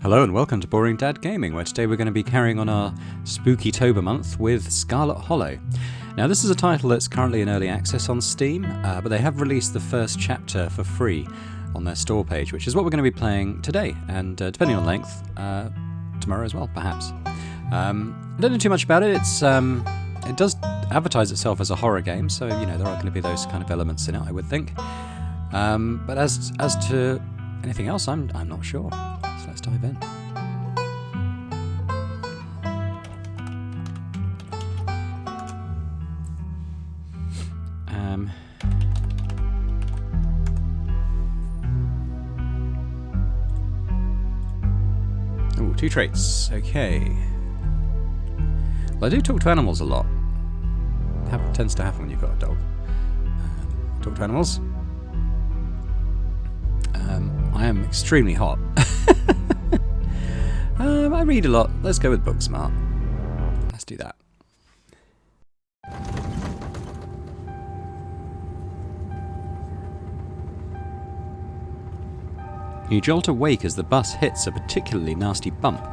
Hello and welcome to Boring Dad Gaming, where today we're going to be carrying on our Spooky-tober month with Scarlet Hollow. Now this is a title that's currently in early access on Steam, but they have released the first chapter for free on their store page, which is what we're going to be playing today, and depending on length, tomorrow as well, perhaps. I don't know too much about it. It does advertise itself as a horror game, so you know there are going to be those kind of elements in it, I would think. But as to anything else, I'm not sure. So let's dive in. Ooh, 2 traits. Okay. Well, I do talk to animals a lot. Tends to happen when you've got a dog. Talk to animals. I am extremely hot. I read a lot. Let's go with book smart. Let's do that. You jolt awake as the bus hits a particularly nasty bump.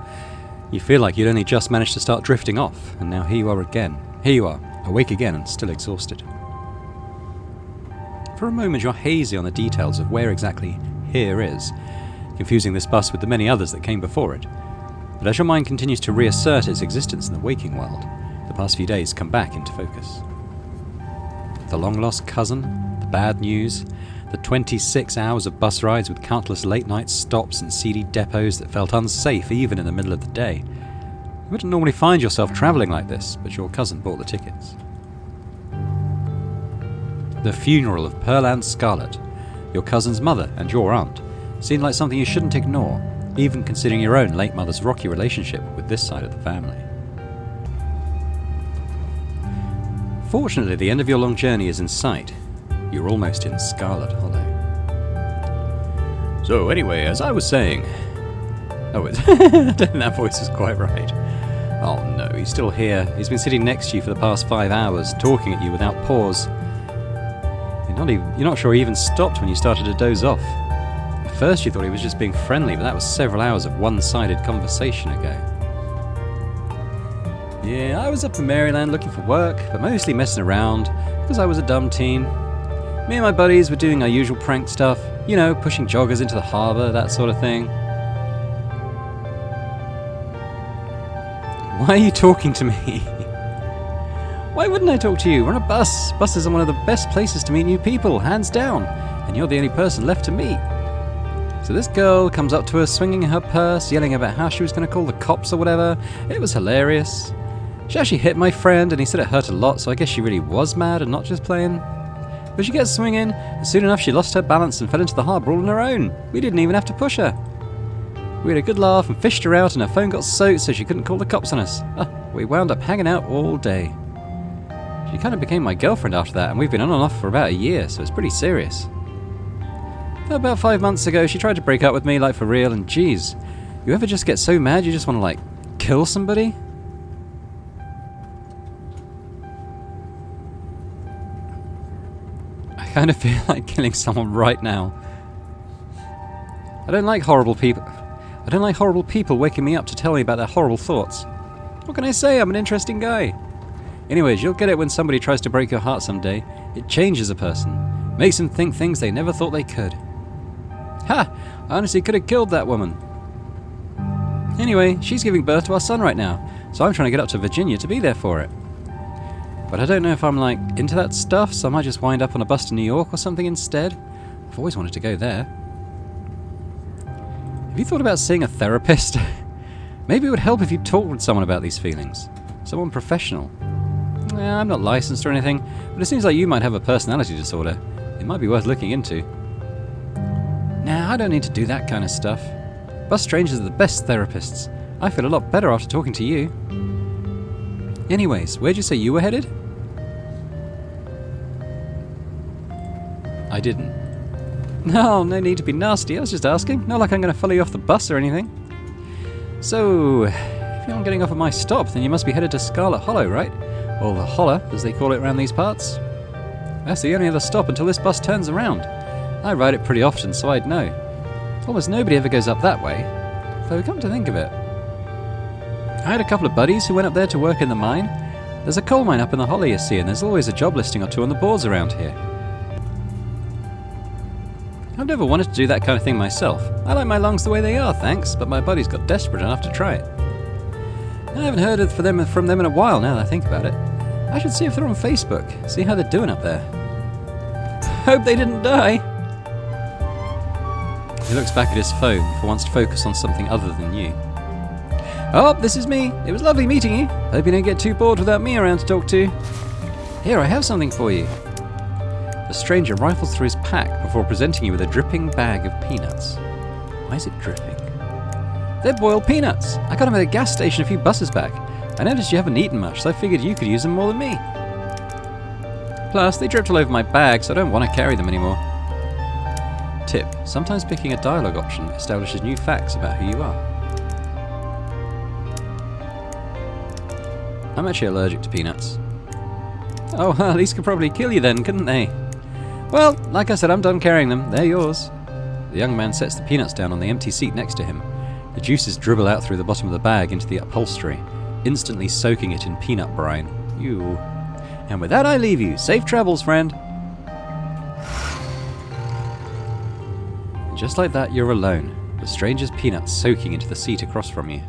You feel like you'd only just managed to start drifting off, and now here you are again. Here you are, awake again and still exhausted. For a moment you're hazy on the details of where exactly here is, confusing this bus with the many others that came before it. But as your mind continues to reassert its existence in the waking world, the past few days come back into focus. The long-lost cousin, the bad news, the 26 hours of bus rides with countless late-night stops and seedy depots that felt unsafe even in the middle of the day. You wouldn't normally find yourself travelling like this, but your cousin bought the tickets. The funeral of Pearl and Scarlet, your cousin's mother and your aunt, seemed like something you shouldn't ignore, even considering your own late mother's rocky relationship with this side of the family. Fortunately, the end of your long journey is in sight. You're almost in Scarlet Hollow. So anyway, as I was saying... Oh, I don't think that voice is quite right. Oh no, he's still here. He's been sitting next to you for the past 5 hours, talking at you without pause. You're not sure he even stopped when you started to doze off. At first you thought he was just being friendly, but that was several hours of one-sided conversation ago. Yeah, I was up in Maryland looking for work, but mostly messing around, because I was a dumb teen. Me and my buddies were doing our usual prank stuff, you know, pushing joggers into the harbour, that sort of thing. Why are you talking to me? Why wouldn't I talk to you? We're on a bus. Buses are one of the best places to meet new people, hands down. And you're the only person left to meet. So this girl comes up to us, swinging her purse, yelling about how she was going to call the cops or whatever. It was hilarious. She actually hit my friend, and he said it hurt a lot, so I guess she really was mad and not just playing. But she gets swinging, and soon enough she lost her balance and fell into the harbour all on her own. We didn't even have to push her. We had a good laugh and fished her out, and her phone got soaked so she couldn't call the cops on us. We wound up hanging out all day. She kind of became my girlfriend after that, and we've been on and off for about a year, so it's pretty serious. About 5 months ago, she tried to break up with me, like for real, and geez, you ever just get so mad you just want to, like, kill somebody? I kind of feel like killing someone right now. I don't like horrible people. I don't like horrible people waking me up to tell me about their horrible thoughts. What can I say? I'm an interesting guy. Anyways, you'll get it when somebody tries to break your heart someday. It changes a person. Makes them think things they never thought they could. Ha! I honestly could have killed that woman. Anyway, she's giving birth to our son right now, so I'm trying to get up to Virginia to be there for it. But I don't know if I'm, like, into that stuff, so I might just wind up on a bus to New York or something instead. I've always wanted to go there. Have you thought about seeing a therapist? Maybe it would help if you talked with someone about these feelings. Someone professional. I'm not licensed or anything, but it seems like you might have a personality disorder. It might be worth looking into. Nah, I don't need to do that kind of stuff. Bus strangers are the best therapists. I feel a lot better after talking to you. Anyways, where'd you say you were headed? I didn't. No need to be nasty, I was just asking. Not like I'm going to follow you off the bus or anything. So, if you're not getting off at my stop, then you must be headed to Scarlet Hollow, right? Or the Holler, as they call it around these parts. That's the only other stop until this bus turns around. I ride it pretty often, so I'd know. Almost nobody ever goes up that way. Though come to think of it, I had a couple of buddies who went up there to work in the mine. There's a coal mine up in the hollow, you see, and there's always a job listing or two on the boards around here. I've never wanted to do that kind of thing myself. I like my lungs the way they are, thanks, but my buddies got desperate enough to try it. I haven't heard from them in a while now that I think about it. I should see if they're on Facebook, see how they're doing up there. Hope they didn't die. He looks back at his phone for once to focus on something other than you. Oh, this is me. It was lovely meeting you. Hope you don't get too bored without me around to talk to. Here, I have something for you. The stranger rifles through his pack before presenting you with a dripping bag of peanuts. Why is it dripping? They're boiled peanuts. I got them at a gas station a few buses back. I noticed you haven't eaten much, so I figured you could use them more than me. Plus, they dripped all over my bag, so I don't want to carry them anymore. Tip: sometimes picking a dialogue option establishes new facts about who you are. I'm actually allergic to peanuts. Oh, well, these could probably kill you then, couldn't they? Well, like I said, I'm done carrying them. They're yours. The young man sets the peanuts down on the empty seat next to him. The juices dribble out through the bottom of the bag into the upholstery, instantly soaking it in peanut brine. Ew. And with that I leave you. Safe travels, friend. And just like that, you're alone. The stranger's peanuts soaking into the seat across from you.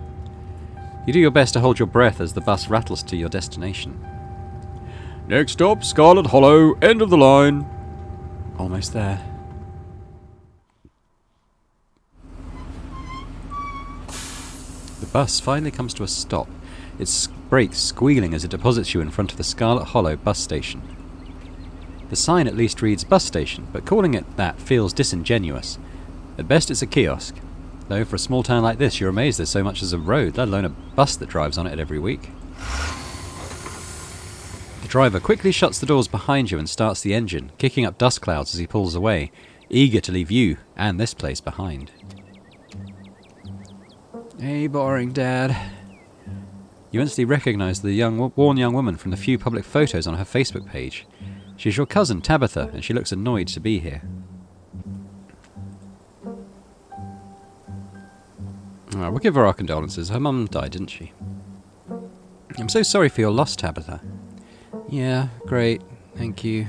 You do your best to hold your breath as the bus rattles to your destination. Next stop, Scarlet Hollow, end of the line. Almost there. The bus finally comes to a stop, its brakes squealing as it deposits you in front of the Scarlet Hollow bus station. The sign at least reads bus station, but calling it that feels disingenuous. At best it's a kiosk. Though for a small town like this, you're amazed there's so much as a road, let alone a bus that drives on it every week. The driver quickly shuts the doors behind you and starts the engine, kicking up dust clouds as he pulls away, eager to leave you and this place behind. Hey, boring Dad. You instantly recognise the worn young woman from the few public photos on her Facebook page. She's your cousin, Tabitha, and she looks annoyed to be here. We'll give her our condolences. Her mum died, didn't she? I'm so sorry for your loss, Tabitha. Yeah, great. Thank you.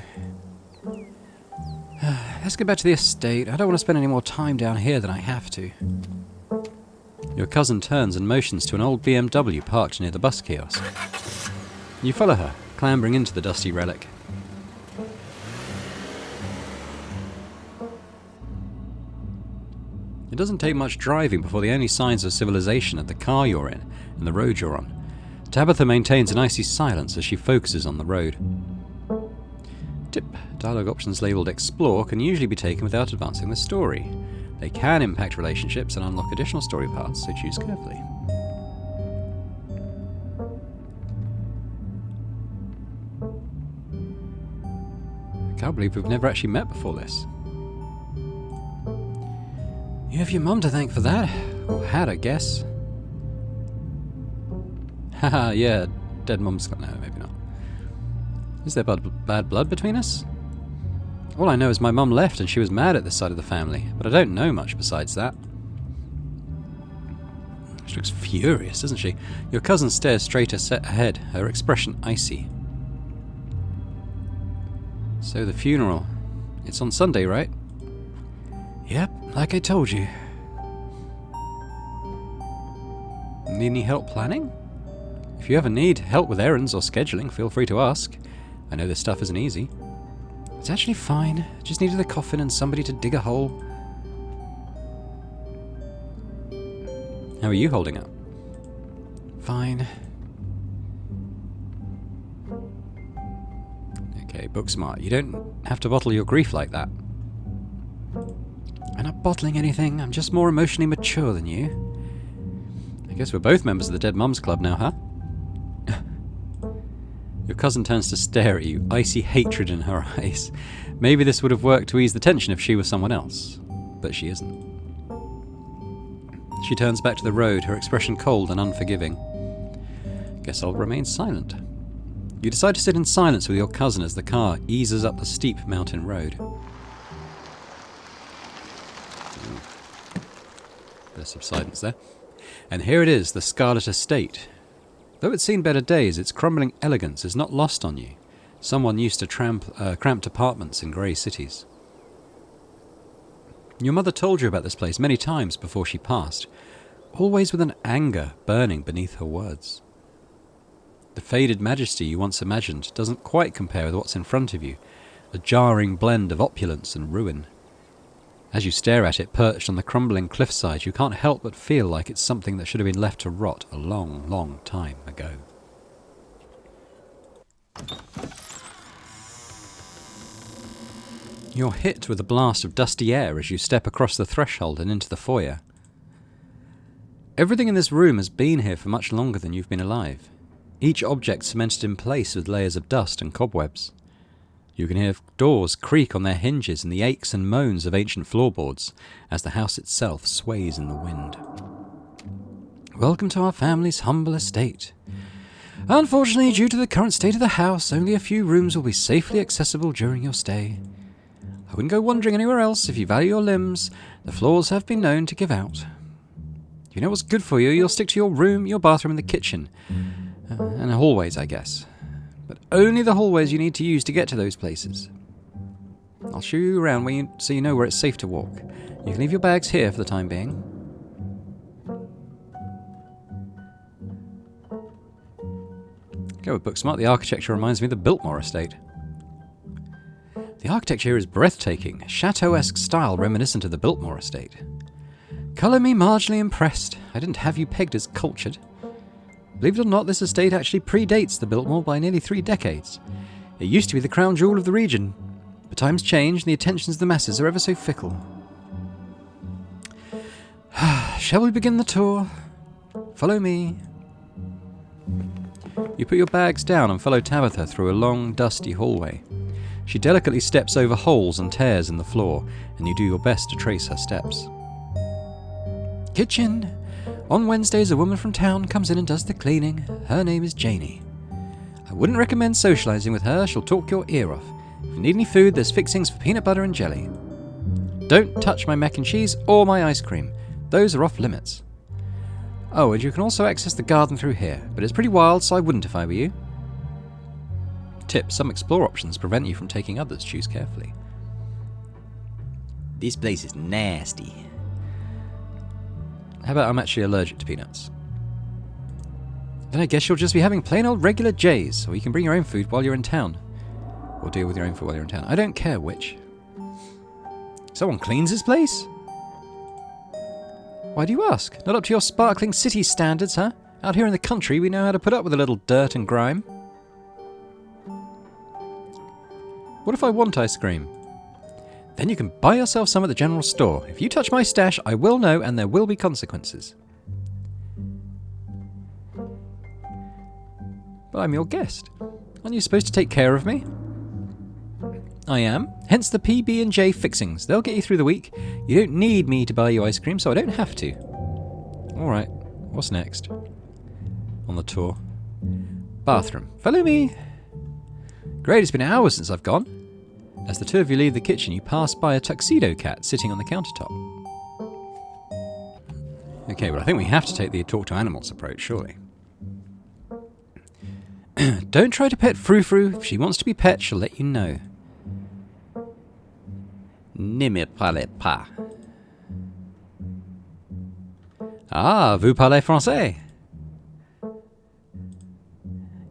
Let's get back to the estate. I don't want to spend any more time down here than I have to. Your cousin turns and motions to an old BMW parked near the bus kiosk. You follow her, clambering into the dusty relic. It doesn't take much driving before the only signs of civilization are the car you're in and the road you're on. Tabitha maintains an icy silence as she focuses on the road. Tip: dialogue options labelled Explore can usually be taken without advancing the story. They can impact relationships and unlock additional story paths, so choose carefully. I can't believe we've never actually met before this. You have your mum to thank for that. Or had, I guess. Haha, yeah, dead mum's got... No, maybe not. Is there bad blood between us? All I know is my mum left and she was mad at this side of the family, but I don't know much besides that. She looks furious, doesn't she? Your cousin stares straight ahead, her expression icy. So the funeral. It's on Sunday, right? Yep, like I told you. Need any help planning? If you ever need help with errands or scheduling, feel free to ask. I know this stuff isn't easy. It's actually fine. Just needed a coffin and somebody to dig a hole. How are you holding up? Fine. Okay, book smart. You don't have to bottle your grief like that. I'm not bottling anything. I'm just more emotionally mature than you. I guess we're both members of the Dead Mums Club now, huh? Your cousin turns to stare at you, icy hatred in her eyes. Maybe this would have worked to ease the tension if she was someone else. But she isn't. She turns back to the road, her expression cold and unforgiving. Guess I'll remain silent. You decide to sit in silence with your cousin as the car eases up the steep mountain road. There's subsidence there. And here it is, the Scarlet Estate. Though it's seen better days, its crumbling elegance is not lost on you. Someone used to cramped apartments in grey cities. Your mother told you about this place many times before she passed, always with an anger burning beneath her words. The faded majesty you once imagined doesn't quite compare with what's in front of you, a jarring blend of opulence and ruin. As you stare at it perched on the crumbling cliffside, you can't help but feel like it's something that should have been left to rot a long, long time ago. You're hit with a blast of dusty air as you step across the threshold and into the foyer. Everything in this room has been here for much longer than you've been alive, each object cemented in place with layers of dust and cobwebs. You can hear doors creak on their hinges and the aches and moans of ancient floorboards as the house itself sways in the wind. Welcome to our family's humble estate. Unfortunately, due to the current state of the house, only a few rooms will be safely accessible during your stay. I wouldn't go wandering anywhere else if you value your limbs. The floors have been known to give out. If you know what's good for you, you'll stick to your room, your bathroom and the kitchen. And hallways, I guess. But only the hallways you need to use to get to those places. I'll show you around so you know where it's safe to walk. You can leave your bags here for the time being. Go with Booksmart. The architecture reminds me of the Biltmore estate. The architecture here is breathtaking, chateau-esque style reminiscent of the Biltmore estate. Colour me marginally impressed. I didn't have you pegged as cultured. Believe it or not, this estate actually predates the Biltmore by nearly 3 decades. It used to be the crown jewel of the region, but times change and the attentions of the masses are ever so fickle. Shall we begin the tour? Follow me. You put your bags down and follow Tabitha through a long, dusty hallway. She delicately steps over holes and tears in the floor, and you do your best to trace her steps. Kitchen. On Wednesdays, a woman from town comes in and does the cleaning. Her name is Janie. I wouldn't recommend socialising with her. She'll talk your ear off. If you need any food, there's fixings for peanut butter and jelly. Don't touch my mac and cheese or my ice cream. Those are off limits. Oh, and you can also access the garden through here, but it's pretty wild, so I wouldn't if I were you. Tip: some explore options prevent you from taking others. Choose carefully. This place is nasty. How about I'm actually allergic to peanuts? Then I guess you'll just be having plain old regular J's, or you can bring your own food while you're in town. Or deal with your own food while you're in town. I don't care which. Someone cleans this place? Why do you ask? Not up to your sparkling city standards, huh? Out here in the country, we know how to put up with a little dirt and grime. What if I want ice cream? Then you can buy yourself some at the general store. If you touch my stash, I will know and there will be consequences. But I'm your guest. Aren't you supposed to take care of me? I am. Hence the PB&J fixings. They'll get you through the week. You don't need me to buy you ice cream, so I don't have to. Alright, what's next? On the tour. Bathroom. Follow me. Great, it's been hours since I've gone. As the two of you leave the kitchen, you pass by a tuxedo cat sitting on the countertop. Okay, well I think we have to take the talk to animals approach, surely. Don't try to pet Frou-Frou. If she wants to be pet, she'll let you know. Ne me parlez pas. Ah, vous parlez français.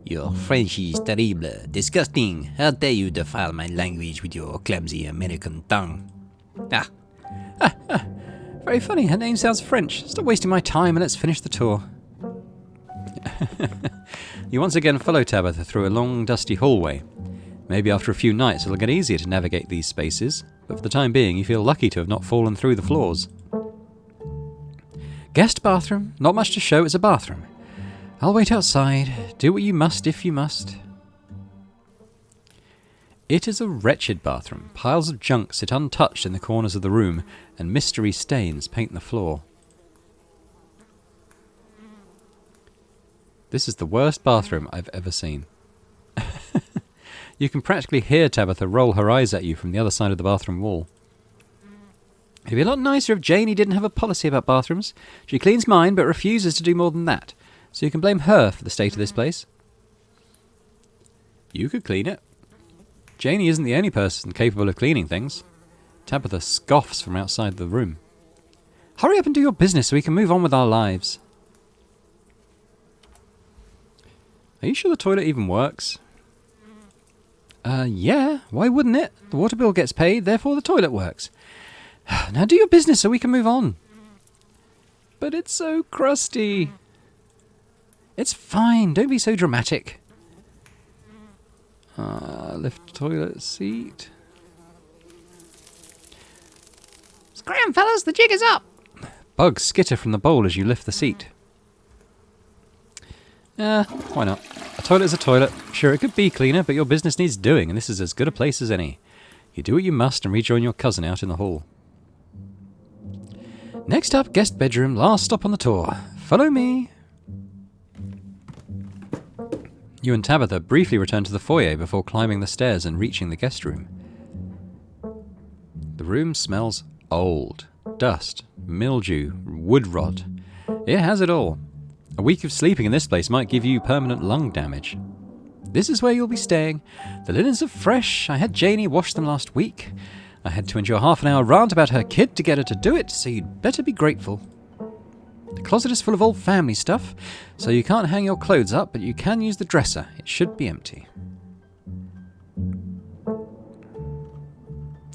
Your French is terrible, disgusting. How dare you defile my language with your clumsy American tongue? Very funny, her name sounds French. Stop wasting my time and let's finish the tour. You once again follow Tabitha through a long, dusty hallway. Maybe after a few nights it'll get easier to navigate these spaces, but for the time being you feel lucky to have not fallen through the floors. Guest bathroom. Not much to show, it's a bathroom. I'll wait outside. Do what you must if you must. It is a wretched bathroom. Piles of junk sit untouched in the corners of the room, and mystery stains paint the floor. This is the worst bathroom I've ever seen. You can practically hear Tabitha roll her eyes at you from the other side of the bathroom wall. It'd be a lot nicer if Janie didn't have a policy about bathrooms. She cleans mine, but refuses to do more than that. So you can blame her for the state of this place. You could clean it. Janie isn't the only person capable of cleaning things. Tabitha scoffs from outside the room. Hurry up and do your business so we can move on with our lives. Are you sure the toilet even works? Yeah, why wouldn't it? The water bill gets paid, therefore the toilet works. Now do your business so we can move on. But it's so crusty. It's fine, don't be so dramatic. Lift toilet seat. Scram, fellas, the jig is up! Bugs skitter from the bowl as you lift the seat. Why not? A toilet is a toilet. Sure, it could be cleaner, but your business needs doing, and this is as good a place as any. You do what you must and rejoin your cousin out in the hall. Next up, guest bedroom, last stop on the tour. Follow me. You and Tabitha briefly return to the foyer before climbing the stairs and reaching the guest room. The room smells old. Dust, mildew, wood rot. It has it all. A week of sleeping in this place might give you permanent lung damage. This is where you'll be staying. The linens are fresh. I had Janie wash them last week. I had to endure half an hour rant about her kid to get her to do it, so you'd better be grateful. The closet is full of old family stuff, so you can't hang your clothes up, but you can use the dresser. It should be empty.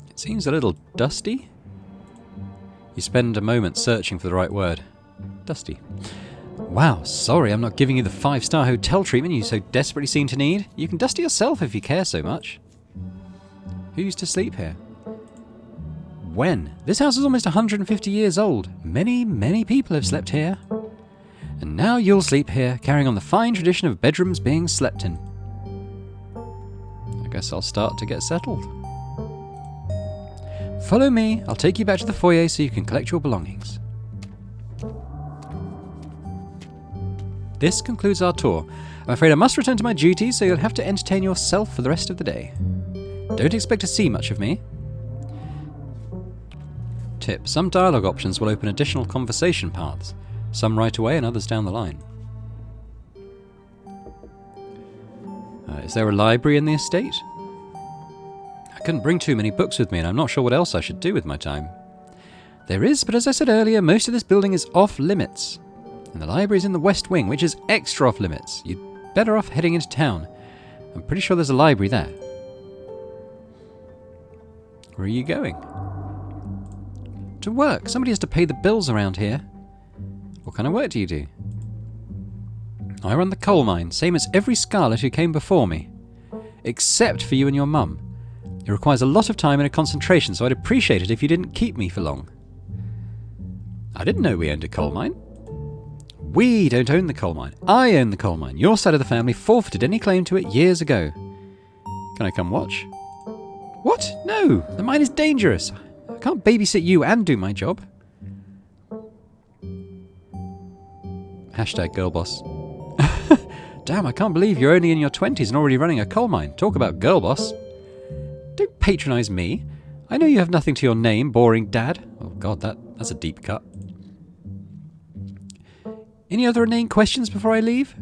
It seems a little dusty. You spend a moment searching for the right word. Dusty. Wow, sorry I'm not giving you the 5-star hotel treatment you so desperately seem to need. You can dust it yourself if you care so much. Who used to sleep here? When? This house is almost 150 years old. Many, many people have slept here. And now you'll sleep here, carrying on the fine tradition of bedrooms being slept in. I guess I'll start to get settled. Follow me. I'll take you back to the foyer so you can collect your belongings. This concludes our tour. I'm afraid I must return to my duties, so you'll have to entertain yourself for the rest of the day. Don't expect to see much of me. Tip: some dialogue options will open additional conversation paths, some right away and others down the line. Is there a library in the estate? I couldn't bring too many books with me, and I'm not sure what else I should do with my time. There is, but as I said earlier, most of this building is off limits. And the library's in the West Wing, which is extra off limits. You'd better off heading into town. I'm pretty sure there's a library there. Where are you going? To work. Somebody has to pay the bills around here. What kind of work do you do? I run the coal mine, same as every Scarlet who came before me. Except for you and your mum. It requires a lot of time and a concentration, so I'd appreciate it if you didn't keep me for long. I didn't know we owned a coal mine. We don't own the coal mine. I own the coal mine. Your side of the family forfeited any claim to it years ago. Can I come watch? What? No! The mine is dangerous. I can't babysit you and do my job. Hashtag girlboss. Damn, I can't believe you're only in your 20s and already running a coal mine. Talk about girlboss. Don't patronise me. I know you have nothing to your name, boring dad. Oh god, that's a deep cut. Any other inane questions before I leave?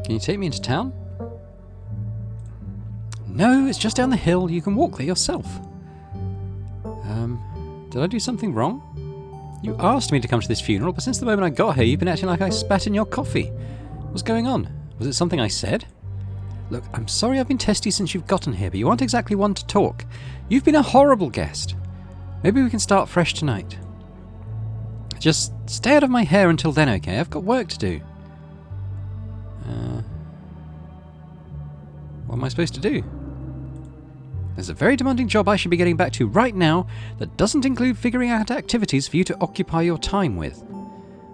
Can you take me into town? No, it's just down the hill. You can walk there yourself. Did I do something wrong? You asked me to come to this funeral, but since the moment I got here, you've been acting like I spat in your coffee. What's going on? Was it something I said? Look, I'm sorry I've been testy since you've gotten here, but you aren't exactly one to talk. You've been a horrible guest. Maybe we can start fresh tonight. Just stay out of my hair until then, okay? I've got work to do. What am I supposed to do? There's a very demanding job I should be getting back to right now that doesn't include figuring out activities for you to occupy your time with.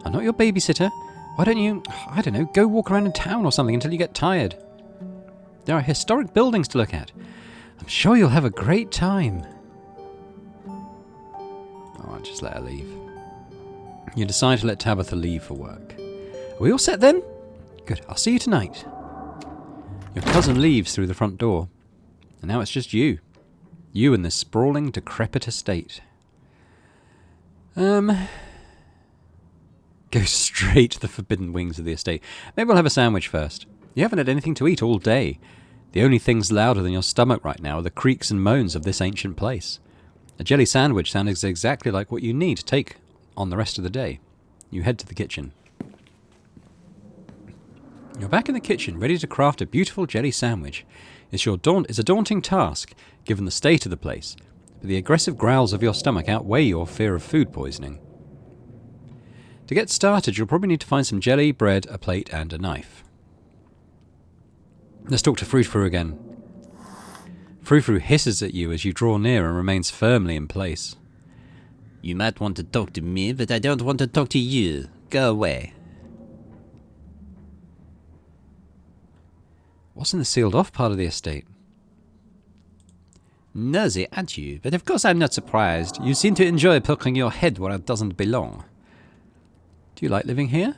I'm not your babysitter. Why don't you, I don't know, go walk around in town or something until you get tired? There are historic buildings to look at. I'm sure you'll have a great time. Alright, just let her leave. You decide to let Tabitha leave for work. Are we all set then? Good, I'll see you tonight. Your cousin leaves through the front door, and now it's just you. You and this sprawling, decrepit estate. Go straight to the forbidden wings of the estate. Maybe we'll have a sandwich first. You haven't had anything to eat all day. The only things louder than your stomach right now are the creaks and moans of this ancient place. A jelly sandwich sounds exactly like what you need to take on the rest of the day. You head to the kitchen. You're back in the kitchen, ready to craft a beautiful jelly sandwich. It's a daunting task, given the state of the place, but the aggressive growls of your stomach outweigh your fear of food poisoning. To get started, you'll probably need to find some jelly, bread, a plate, and a knife. Let's talk to Frou-Frou again. Frou-Frou hisses at you as you draw near and remains firmly in place. You might want to talk to me, but I don't want to talk to you. Go away. What's in the sealed-off part of the estate? Nosy, aren't you? But of course I'm not surprised. You seem to enjoy poking your head where it doesn't belong. Do you like living here?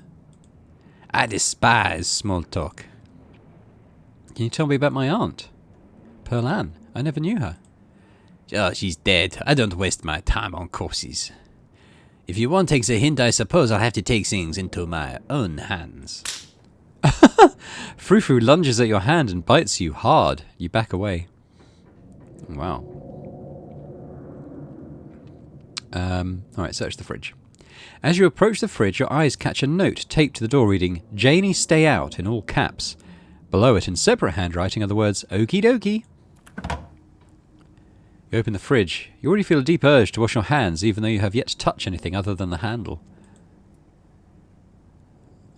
I despise small talk. Can you tell me about my aunt? Pearl Ann. I never knew her. Oh, she's dead. I don't waste my time on corpses. If you won't take the hint, I suppose I'll have to take things into my own hands. Frou-Frou lunges at your hand and bites you hard. You back away. Wow. Alright, search the fridge. As you approach the fridge, your eyes catch a note taped to the door reading, "Janie, stay out," in all caps. Below it, in separate handwriting, are the words, "Okie dokie." You open the fridge. You already feel a deep urge to wash your hands, even though you have yet to touch anything other than the handle.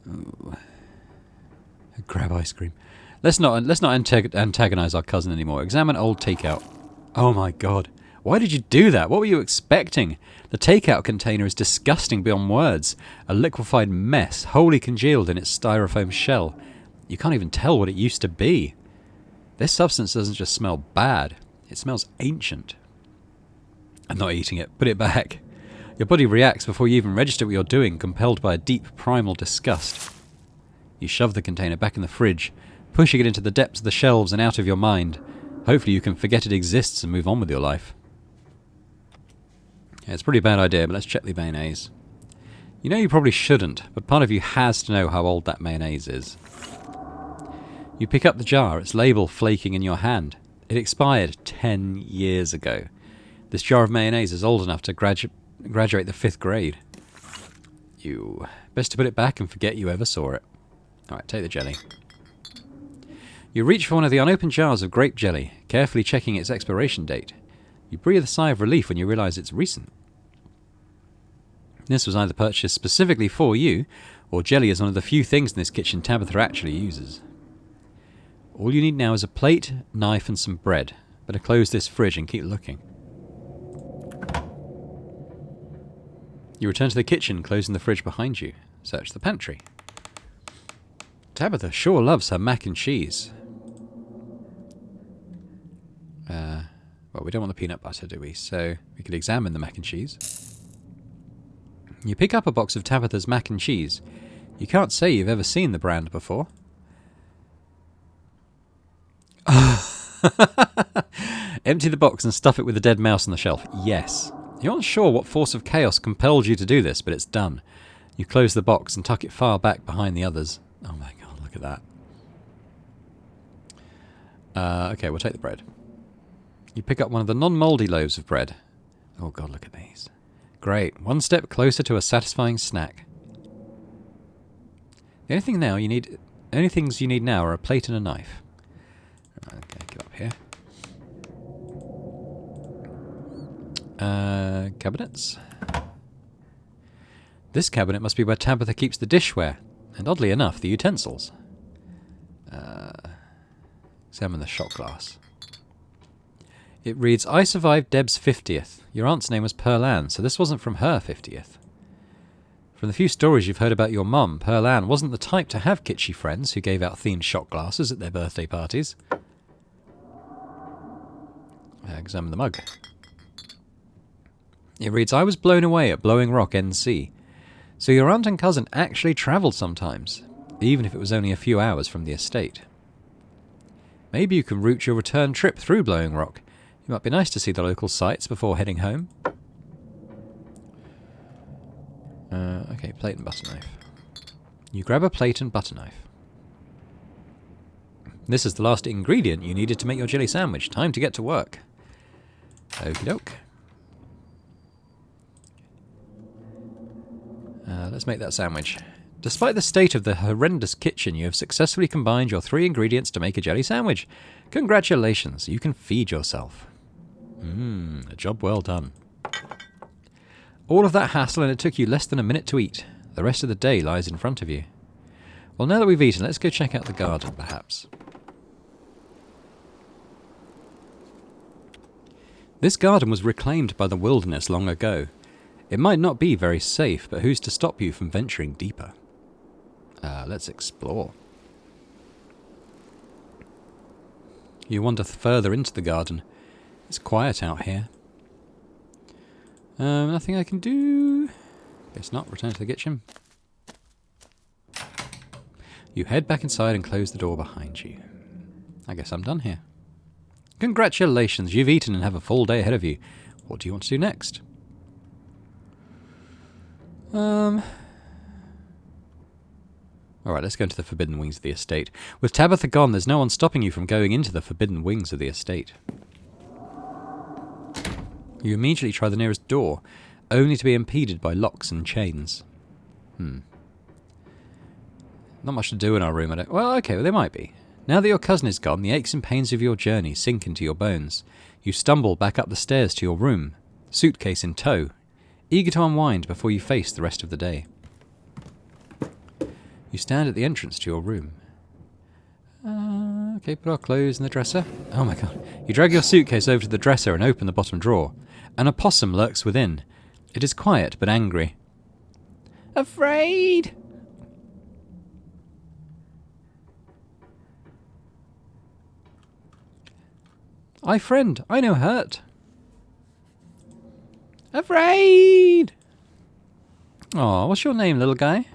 Ooh. Grab ice cream. Let's not antagonize our cousin anymore. Examine old takeout. Oh my god. Why did you do that? What were you expecting? The takeout container is disgusting beyond words. A liquefied mess, wholly congealed in its styrofoam shell. You can't even tell what it used to be. This substance doesn't just smell bad. It smells ancient. I'm not eating it. Put it back. Your body reacts before you even register what you're doing, compelled by a deep primal disgust. You shove the container back in the fridge, pushing it into the depths of the shelves and out of your mind. Hopefully you can forget it exists and move on with your life. Yeah, it's a pretty bad idea, but let's check the mayonnaise. You know you probably shouldn't, but part of you has to know how old that mayonnaise is. You pick up the jar, its label flaking in your hand. It expired 10 years ago. This jar of mayonnaise is old enough to graduate the 5th grade. Best to put it back and forget you ever saw it. Alright, take the jelly. You reach for one of the unopened jars of grape jelly, carefully checking its expiration date. You breathe a sigh of relief when you realise it's recent. This was either purchased specifically for you, or jelly is one of the few things in this kitchen Tabitha actually uses. All you need now is a plate, knife, and some bread. Better close this fridge and keep looking. You return to the kitchen, closing the fridge behind you. Search the pantry. Tabitha sure loves her mac and cheese. Well, we don't want the peanut butter, do we? So we could examine the mac and cheese. You pick up a box of Tabitha's mac and cheese. You can't say you've ever seen the brand before. Empty the box and stuff it with the dead mouse on the shelf. Yes. You're not sure what force of chaos compelled you to do this, but it's done. You close the box and tuck it far back behind the others. Oh my god, look at that. Okay, we'll take the bread. You pick up one of the non-mouldy loaves of bread. Oh god, look at these. Great. One step closer to a satisfying snack. The only things you need now are a plate and a knife. Okay, get up here. Cabinets. This cabinet must be where Tabitha keeps the dishware, and oddly enough, the utensils. Examine the shot glass. It reads, "I survived Deb's 50th. Your aunt's name was Pearl Ann, so this wasn't from her 50th. From the few stories you've heard about your mum, Pearl Ann wasn't the type to have kitschy friends who gave out themed shot glasses at their birthday parties." Examine the mug. It reads, "I was blown away at Blowing Rock, NC. So your aunt and cousin actually travelled sometimes, even if it was only a few hours from the estate." Maybe you can route your return trip through Blowing Rock. It might be nice to see the local sights before heading home. Okay, plate and butter knife. You grab a plate and butter knife. This is the last ingredient you needed to make your jelly sandwich. Time to get to work. Okie doke. Let's make that sandwich. Despite the state of the horrendous kitchen, you have successfully combined your 3 ingredients to make a jelly sandwich. Congratulations, you can feed yourself. A job well done. All of that hassle and it took you less than a minute to eat. The rest of the day lies in front of you. Well, now that we've eaten, let's go check out the garden, perhaps. This garden was reclaimed by the wilderness long ago. It might not be very safe, but who's to stop you from venturing deeper? Let's explore. You wander further into the garden. It's quiet out here. Nothing I can do. Guess not. Return to the kitchen. You head back inside and close the door behind you. I guess I'm done here. Congratulations, you've eaten and have a full day ahead of you. What do you want to do next? Alright, let's go into the Forbidden Wings of the estate. With Tabitha gone, there's no one stopping you from going into the Forbidden Wings of the estate. You immediately try the nearest door, only to be impeded by locks and chains. Not much to do in our room, I don't... Well, okay, well, there might be. Now that your cousin is gone, the aches and pains of your journey sink into your bones. You stumble back up the stairs to your room, suitcase in tow, eager to unwind before you face the rest of the day. You stand at the entrance to your room. Okay, put our clothes in the dresser. Oh my god. You drag your suitcase over to the dresser and open the bottom drawer. An opposum lurks within. It is quiet but angry. Afraid! Aye, friend, I no hurt. Afraid! Aw, what's your name, little guy?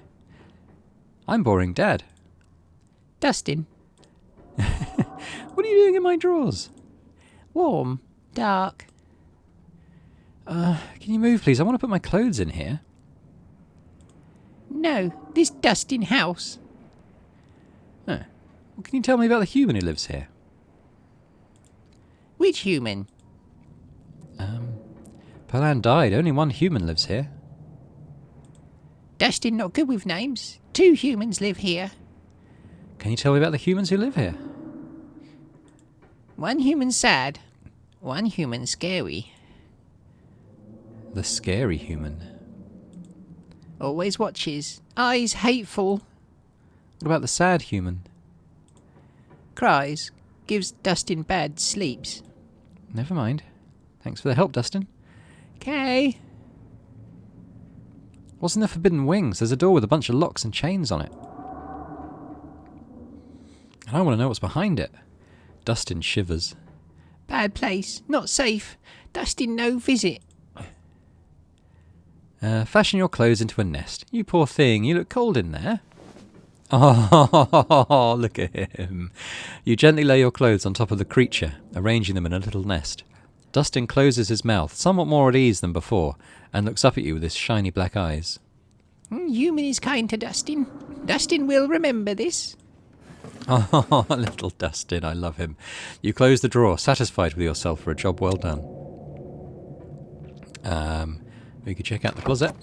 I'm Boring Dad. Dustin. What are you doing in my drawers? Warm. Dark. Can you move, please? I want to put my clothes in here. No, this Dustin house. Oh. Well, can you tell me about the human who lives here? Which human? Perlan died. Only one human lives here. Dustin not good with names. 2 humans live here. Can you tell me about the humans who live here? 1 human sad. 1 human scary. The scary human. Always watches. Eyes hateful. What about the sad human? Cries. Gives Dustin bad sleeps. Never mind. Thanks for the help, Dustin. Okay. What's in the Forbidden Wings? There's a door with a bunch of locks and chains on it. And I want to know what's behind it. Dustin shivers. Bad place. Not safe. Dustin no visit. Fashion your clothes into a nest. You poor thing, you look cold in there. Oh, look at him. You gently lay your clothes on top of the creature, arranging them in a little nest. Dustin closes his mouth, somewhat more at ease than before, and looks up at you with his shiny black eyes. Human is kind to Dustin. Dustin will remember this. Oh, little Dustin, I love him. You close the drawer, satisfied with yourself for a job well done. We could check out the closet.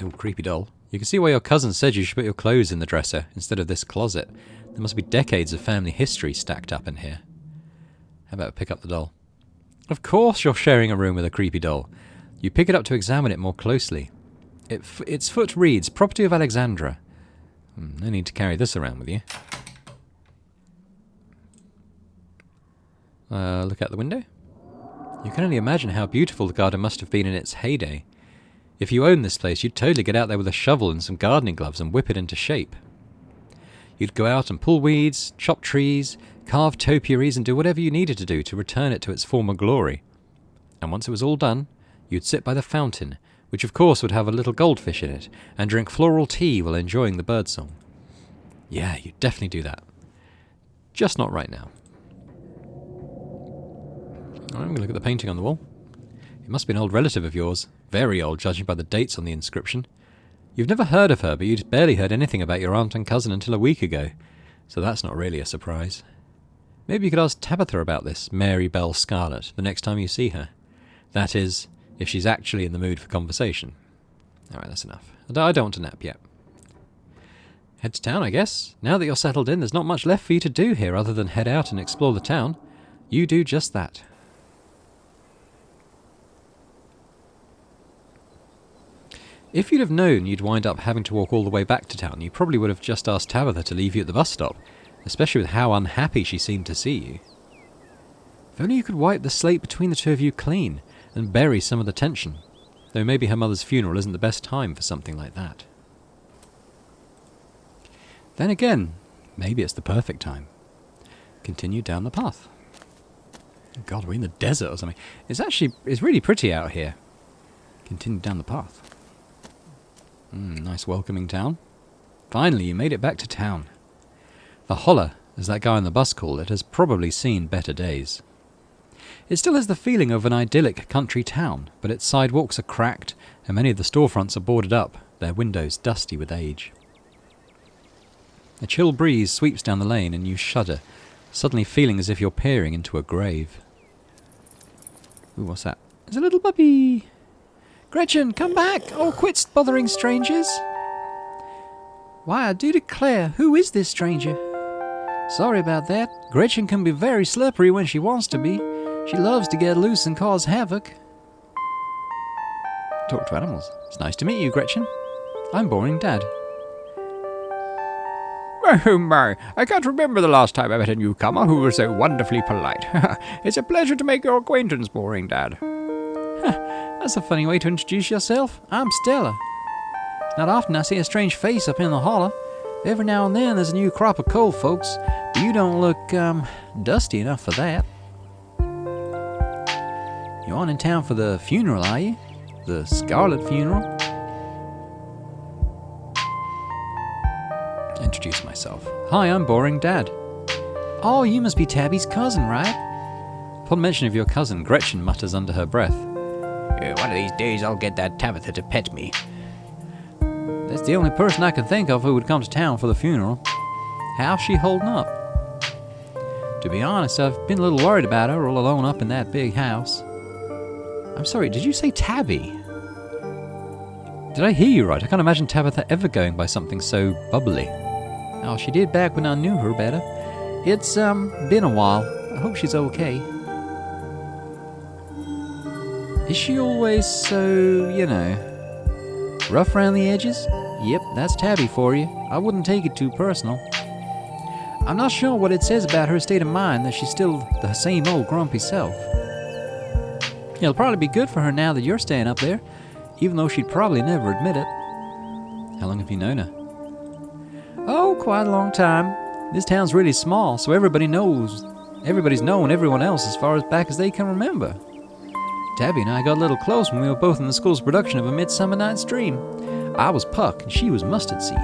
Oh, creepy doll. You can see why your cousin said you should put your clothes in the dresser instead of this closet. There must be decades of family history stacked up in here. How about pick up the doll? Of course you're sharing a room with a creepy doll. You pick it up to examine it more closely. Its foot reads, property of Alexandra. No need to carry this around with you. Look out the window. You can only imagine how beautiful the garden must have been in its heyday. If you owned this place, you'd totally get out there with a shovel and some gardening gloves and whip it into shape. You'd go out and pull weeds, chop trees, carve topiaries, and do whatever you needed to do to return it to its former glory. And once it was all done, you'd sit by the fountain, which of course would have a little goldfish in it, and drink floral tea while enjoying the birdsong. Yeah, you'd definitely do that. Just not right now. Alright, I'm going to look at the painting on the wall. It must be an old relative of yours. Very old, judging by the dates on the inscription. You've never heard of her, but you'd barely heard anything about your aunt and cousin until a week ago. So that's not really a surprise. Maybe you could ask Tabitha about this, Mary Bell Scarlet, the next time you see her. That is, if she's actually in the mood for conversation. Alright, that's enough. I don't want to nap yet. Head to town, I guess. Now that you're settled in, there's not much left for you to do here other than head out and explore the town. You do just that. If you'd have known you'd wind up having to walk all the way back to town, you probably would have just asked Tabitha to leave you at the bus stop, especially with how unhappy she seemed to see you. If only you could wipe the slate between the two of you clean and bury some of the tension, though maybe her mother's funeral isn't the best time for something like that. Then again, maybe it's the perfect time. Continue down the path. God, we're in the desert or something. It's really pretty out here. Continue down the path. Nice welcoming town. Finally, you made it back to town. The Holler, as that guy on the bus called it, has probably seen better days. It still has the feeling of an idyllic country town, but its sidewalks are cracked and many of the storefronts are boarded up, their windows dusty with age. A chill breeze sweeps down the lane and you shudder, suddenly feeling as if you're peering into a grave. Ooh, what's that? It's a little puppy! Gretchen, come back! Oh, quit bothering strangers! Why, I do declare, who is this stranger? Sorry about that. Gretchen can be very slippery when she wants to be. She loves to get loose and cause havoc. Talk to animals. It's nice to meet you, Gretchen. I'm Boring Dad. Oh my, I can't remember the last time I met a newcomer who was so wonderfully polite. It's a pleasure to make your acquaintance, Boring Dad. That's a funny way to introduce yourself. I'm Stella. It's not often I see a strange face up in the holler. Every now and then there's a new crop of coal folks, but you don't look, dusty enough for that. You aren't in town for the funeral, are you? The Scarlet funeral? Introduce myself. Hi, I'm Boring Dad. Oh, you must be Tabby's cousin, right? Upon mention of your cousin, Gretchen mutters under her breath. One of these days I'll get that Tabitha to pet me. That's the only person I can think of who would come to town for the funeral. How's she holding up? To be honest, I've been a little worried about her all alone up in that big house. I'm sorry, did you say Tabby? Did I hear you right? I can't imagine Tabitha ever going by something so bubbly. Oh, she did back when I knew her better. It's, been a while. I hope she's okay. Is she always so, rough around the edges? Yep, that's Tabby for you. I wouldn't take it too personal. I'm not sure what it says about her state of mind that she's still the same old grumpy self. It'll probably be good for her now that you're staying up there, even though she'd probably never admit it. How long have you known her? Oh, quite a long time. This town's really small, so everybody's known everyone else as far as back as they can remember. Tabby and I got a little close when we were both in the school's production of A Midsummer Night's Dream. I was Puck and she was Mustard Seed.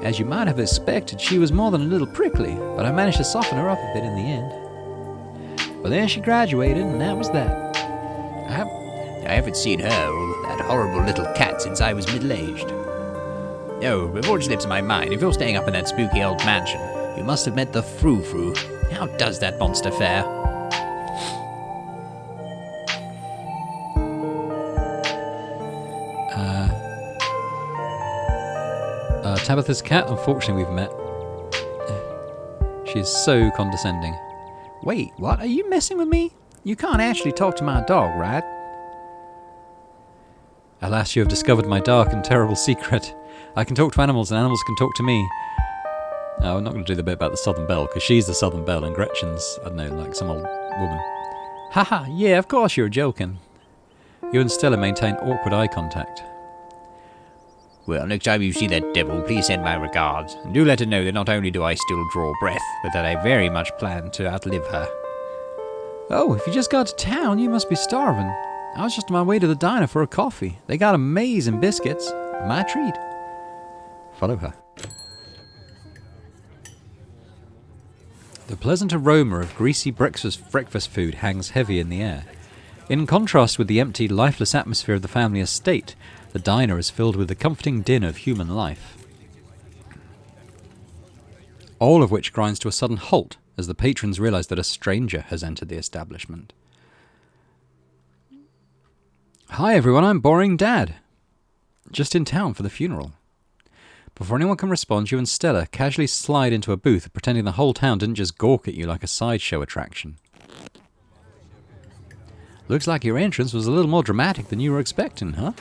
As you might have expected, she was more than a little prickly, but I managed to soften her up a bit in the end. But then she graduated, and that was that. I haven't seen her or that horrible little cat since I was middle-aged. Oh, before it slips my mind, if you're staying up in that spooky old mansion, you must have met the Frou-Frou. How does that monster fare? Tabitha's cat, unfortunately we've met. She is so condescending. Wait, what? Are you messing with me? You can't actually talk to my dog, right? Alas, you have discovered my dark and terrible secret. I can talk to animals and animals can talk to me. No, I'm not going to do the bit about the Southern Belle, because she's the Southern Belle and Gretchen's, I don't know, like some old woman. Haha, yeah, of course you're joking. You and Stella maintain awkward eye contact. Well, next time you see that devil, please send my regards, and do let her know that not only do I still draw breath, but that I very much plan to outlive her. Oh, if you just got to town, you must be starving. I was just on my way to the diner for a coffee. They got amazing biscuits. My treat. Follow her. The pleasant aroma of greasy breakfast food hangs heavy in the air. In contrast with the empty, lifeless atmosphere of the family estate, the diner is filled with the comforting din of human life. All of which grinds to a sudden halt as the patrons realize that a stranger has entered the establishment. Hi everyone, I'm Boring Dad. Just in town for the funeral. Before anyone can respond, you and Stella casually slide into a booth, pretending the whole town didn't just gawk at you like a sideshow attraction. Looks like your entrance was a little more dramatic than you were expecting, huh?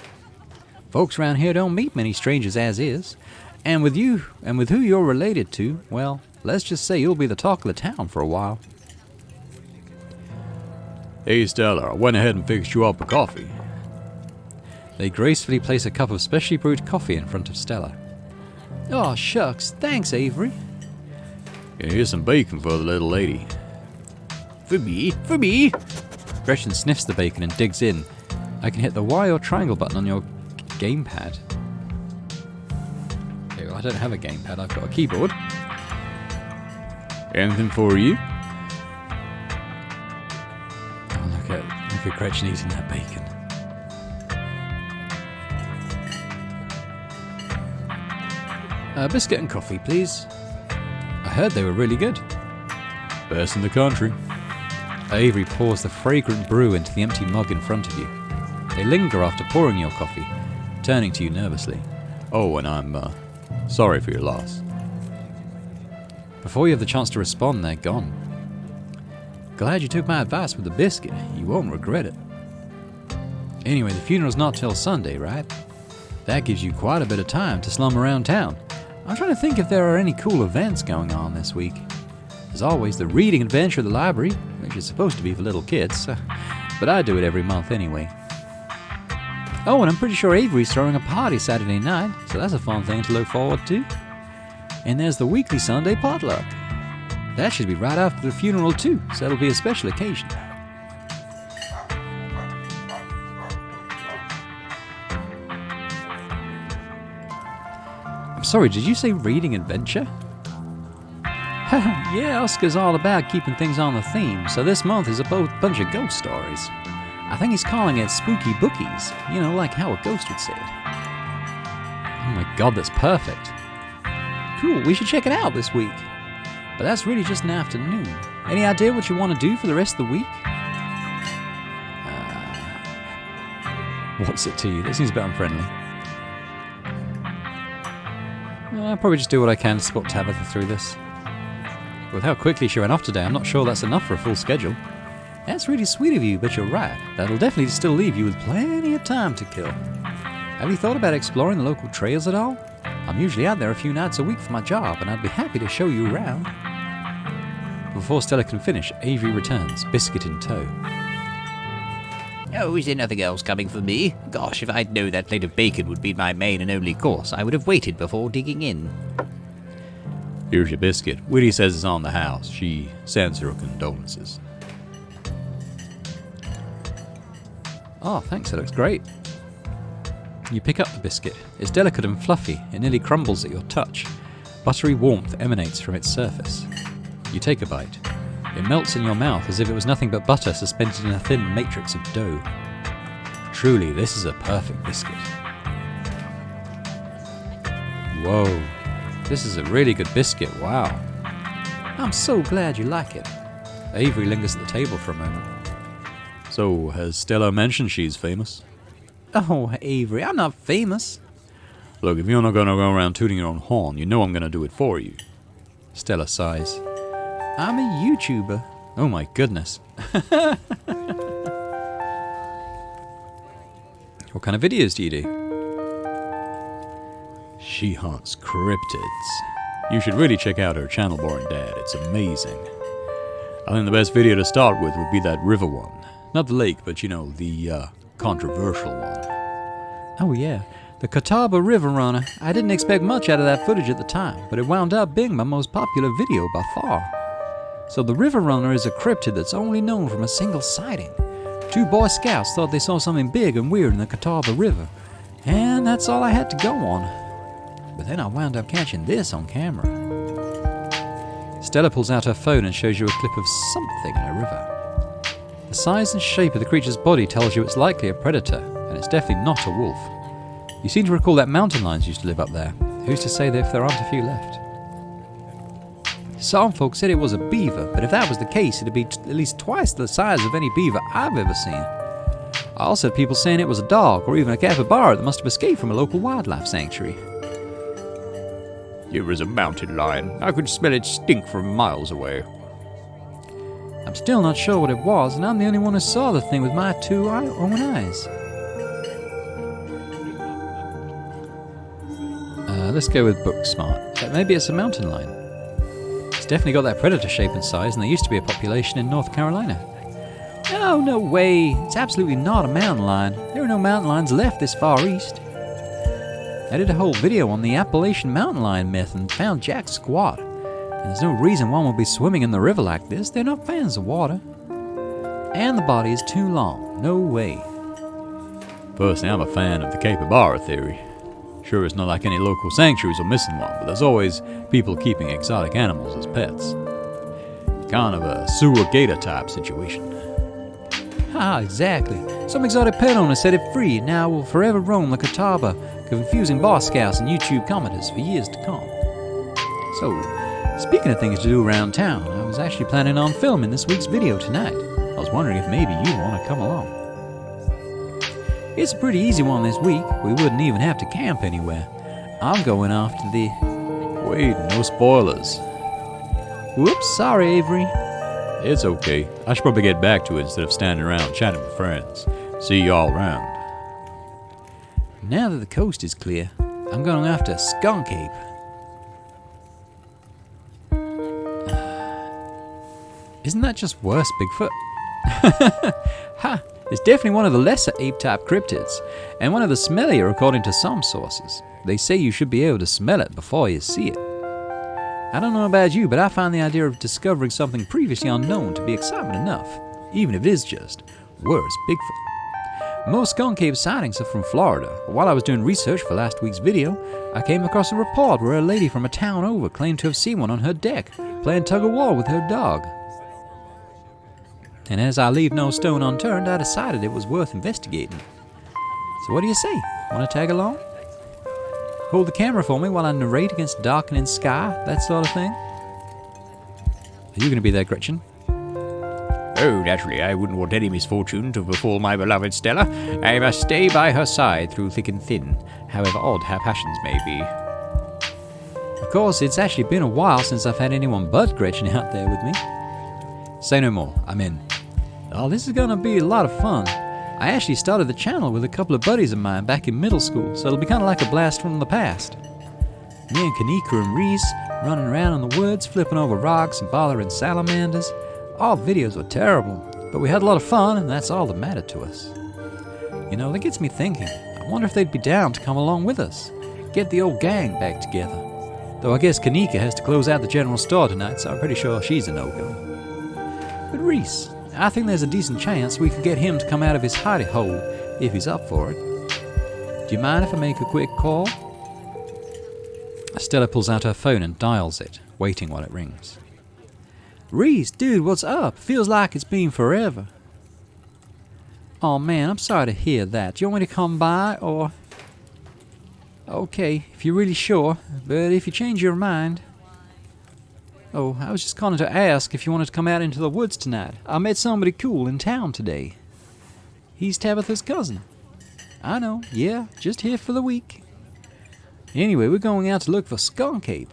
Folks around here don't meet many strangers as is. And with you, and with who you're related to, well, let's just say you'll be the talk of the town for a while. Hey Stella, I went ahead and fixed you up a coffee. They gracefully place a cup of specially brewed coffee in front of Stella. Oh, shucks, thanks, Avery. Here's some bacon for the little lady. For me, for me. Gretchen sniffs the bacon and digs in. I can hit the Y or triangle button on your gamepad. Okay, well, I don't have a gamepad, I've got a keyboard. Anything for you? Oh, look at Gretchen eating that bacon. Biscuit and coffee, please. I heard they were really good. Best in the country. Avery pours the fragrant brew into the empty mug in front of you. They linger after pouring your coffee, turning to you nervously. Oh, and I'm sorry for your loss. Before you have the chance to respond, they're gone. Glad you took my advice with the biscuit. You won't regret it. Anyway, the funeral's not till Sunday, right? That gives you quite a bit of time to slum around town. I'm trying to think if there are any cool events going on this week. There's always the reading adventure at the library, which is supposed to be for little kids, but I do it every month anyway. Oh, and I'm pretty sure Avery's throwing a party Saturday night, so that's a fun thing to look forward to. And there's the weekly Sunday potluck. That should be right after the funeral too, so it'll be a special occasion. I'm sorry, did you say reading adventure? Yeah, Oscar's all about keeping things on the theme, so this month is a bunch of ghost stories. I think he's calling it Spooky Bookies, you know, like how a ghost would say it. Oh my god, that's perfect. Cool, we should check it out this week. But that's really just an afternoon. Any idea what you want to do for the rest of the week? What's it to you? That seems a bit unfriendly. I'll probably just do what I can to support Tabitha through this. With how quickly she ran off today, I'm not sure that's enough for a full schedule. That's really sweet of you, but you're right. That'll definitely still leave you with plenty of time to kill. Have you thought about exploring the local trails at all? I'm usually out there a few nights a week for my job, and I'd be happy to show you around. Before Stella can finish, Avery returns, biscuit in tow. Oh, is there nothing else coming for me? Gosh, if I'd known that plate of bacon would be my main and only course, I would have waited before digging in. Here's your biscuit. Whitty says it's on the house. She sends her condolences. Oh, thanks, that looks great. You pick up the biscuit. It's delicate and fluffy. It nearly crumbles at your touch. Buttery warmth emanates from its surface. You take a bite. It melts in your mouth as if it was nothing but butter suspended in a thin matrix of dough. Truly, this is a perfect biscuit. Whoa, this is a really good biscuit, wow. I'm so glad you like it. Avery lingers at the table for a moment. So, has Stella mentioned she's famous? Oh, Avery, I'm not famous. Look, if you're not going to go around tooting your own horn, you know I'm going to do it for you. Stella sighs. I'm a YouTuber. Oh my goodness. What kind of videos do you do? She hunts cryptids. You should really check out her channel, Boring Dad. It's amazing. I think the best video to start with would be that river one. Not the lake, but you know, the controversial one. Oh yeah, the Catawba River Runner. I didn't expect much out of that footage at the time, but it wound up being my most popular video by far. So the River Runner is a cryptid that's only known from a single sighting. 2 Boy Scouts thought they saw something big and weird in the Catawba River, and that's all I had to go on. But then I wound up catching this on camera. Stella pulls out her phone and shows you a clip of something in a river. The size and shape of the creature's body tells you it's likely a predator, and it's definitely not a wolf. You seem to recall that mountain lions used to live up there. Who's to say that if there aren't a few left? Some folks said it was a beaver, but if that was the case, it'd be at least twice the size of any beaver I've ever seen. I also had people saying it was a dog, or even a capybara that must have escaped from a local wildlife sanctuary. It was a mountain lion. I could smell its stink from miles away. I'm still not sure what it was, and I'm the only one who saw the thing with my own eyes. Let's go with book smart. Maybe it's a mountain lion. It's definitely got that predator shape and size, and there used to be a population in North Carolina. Oh, no way. It's absolutely not a mountain lion. There are no mountain lions left this far east. I did a whole video on the Appalachian mountain lion myth and found jack squat. And there's no reason one would be swimming in the river like this. They're not fans of water. And the body is too long. No way. Personally, I'm a fan of the capybara theory. Sure, it's not like any local sanctuaries are missing one, but there's always people keeping exotic animals as pets. Kind of a sewer gator type situation. Ah, exactly. Some exotic pet owner set it free, and now will forever roam the Catawba, confusing Boy Scouts and YouTube commenters for years to come. So, speaking of things to do around town, I was actually planning on filming this week's video tonight. I was wondering if maybe you'd want to come along. It's a pretty easy one this week. We wouldn't even have to camp anywhere. I'm going off to the... Wait, no spoilers. Whoops, sorry, Avery. It's okay. I should probably get back to it instead of standing around chatting with friends. See y'all around. Now that the coast is clear, I'm going after Skunk-Ape. Isn't that just worse, Bigfoot? Ha! It's definitely one of the lesser ape-type cryptids, and one of the smellier according to some sources. They say you should be able to smell it before you see it. I don't know about you, but I find the idea of discovering something previously unknown to be excitement enough, even if it is just worse Bigfoot. Most skunk-ape sightings are from Florida. While I was doing research for last week's video, I came across a report where a lady from a town over claimed to have seen one on her deck, playing tug-of-war with her dog. And as I leave no stone unturned, I decided it was worth investigating. So what do you say? Want to tag along? Hold the camera for me while I narrate against darkening sky, that sort of thing? Are you going to be there, Gretchen? Oh, naturally, I wouldn't want any misfortune to befall my beloved Stella. I must stay by her side through thick and thin, however odd her passions may be. Of course, it's actually been a while since I've had anyone but Gretchen out there with me. Say no more, I'm in. Oh, this is going to be a lot of fun. I actually started the channel with a couple of buddies of mine back in middle school, so it'll be kind of like a blast from the past. Me and Kanika and Reese running around in the woods, flipping over rocks and bothering salamanders. All the videos were terrible, but we had a lot of fun, and that's all that mattered to us. You know, that gets me thinking. I wonder if they'd be down to come along with us. Get the old gang back together. Though I guess Kanika has to close out the general store tonight, so I'm pretty sure she's a no-go. But Reese, I think there's a decent chance we could get him to come out of his hidey hole if he's up for it. Do you mind if I make a quick call? Stella pulls out her phone and dials it, waiting while it rings. Reese, dude, what's up? Feels like it's been forever. Oh man, I'm sorry to hear that. Do you want me to come by, or... Okay, if you're really sure, but if you change your mind... Oh, I was just calling to ask if you wanted to come out into the woods tonight. I met somebody cool in town today. He's Tabitha's cousin. I know, yeah, just here for the week. Anyway, we're going out to look for Skunk-Ape.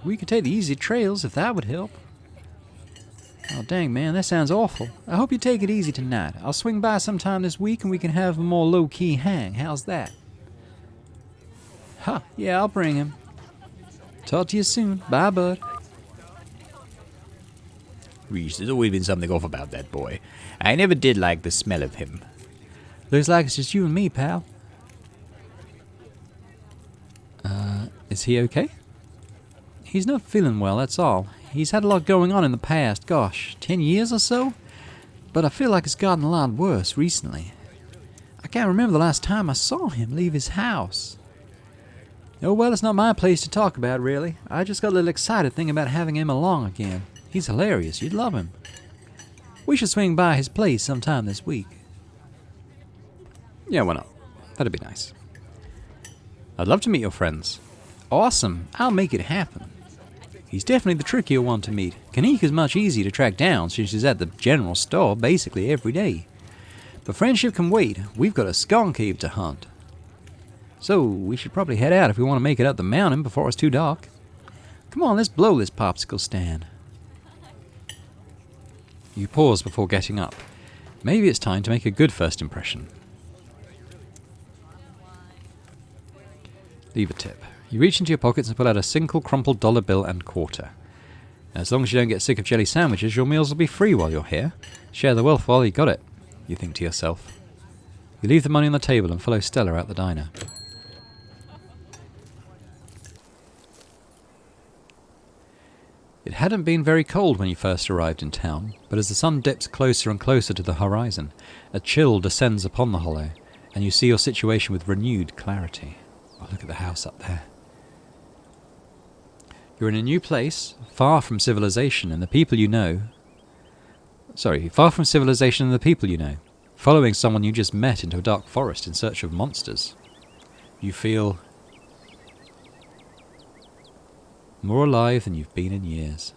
We could take the easy trails if that would help. Oh, dang, man, that sounds awful. I hope you take it easy tonight. I'll swing by sometime this week and we can have a more low-key hang. How's that? Huh, yeah, I'll bring him. Talk to you soon. Bye, bud. Reese, there's always been something off about that boy. I never did like the smell of him. Looks like it's just you and me, pal. Is he okay? He's not feeling well, that's all. He's had a lot going on in the past, gosh, 10 years or so? But I feel like it's gotten a lot worse recently. I can't remember the last time I saw him leave his house. Oh, well, it's not my place to talk about, really. I just got a little excited thinking about having him along again. He's hilarious. You'd love him. We should swing by his place sometime this week. Yeah, why not? That'd be nice. I'd love to meet your friends. Awesome. I'll make it happen. He's definitely the trickier one to meet. Kanika's much easier to track down since she's at the general store basically every day. But friendship can wait. We've got a skunk cave to hunt. So, we should probably head out if we want to make it up the mountain before it's too dark. Come on, let's blow this popsicle stand. You pause before getting up. Maybe it's time to make a good first impression. Leave a tip. You reach into your pockets and pull out a single crumpled dollar bill and quarter. As long as you don't get sick of jelly sandwiches, your meals will be free while you're here. Share the wealth while you got it, you think to yourself. You leave the money on the table and follow Stella out the diner. It hadn't been very cold when you first arrived in town, but as the sun dips closer and closer to the horizon, a chill descends upon the hollow, and you see your situation with renewed clarity. Oh, look at the house up there. You're in a new place, far from civilization and the people you know. Far from civilization and the people you know, following someone you just met into a dark forest in search of monsters. You feel more alive than you've been in years.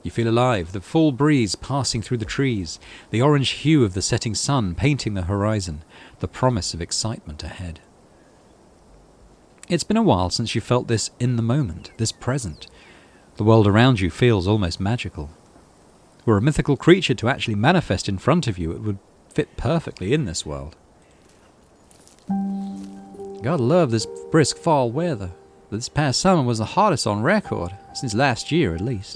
You feel alive, the full breeze passing through the trees, the orange hue of the setting sun painting the horizon, the promise of excitement ahead. It's been a while since you felt this in the moment, this present. The world around you feels almost magical. Were a mythical creature to actually manifest in front of you, it would fit perfectly in this world. Gotta love this brisk fall weather. This past summer was the hottest on record, since last year at least.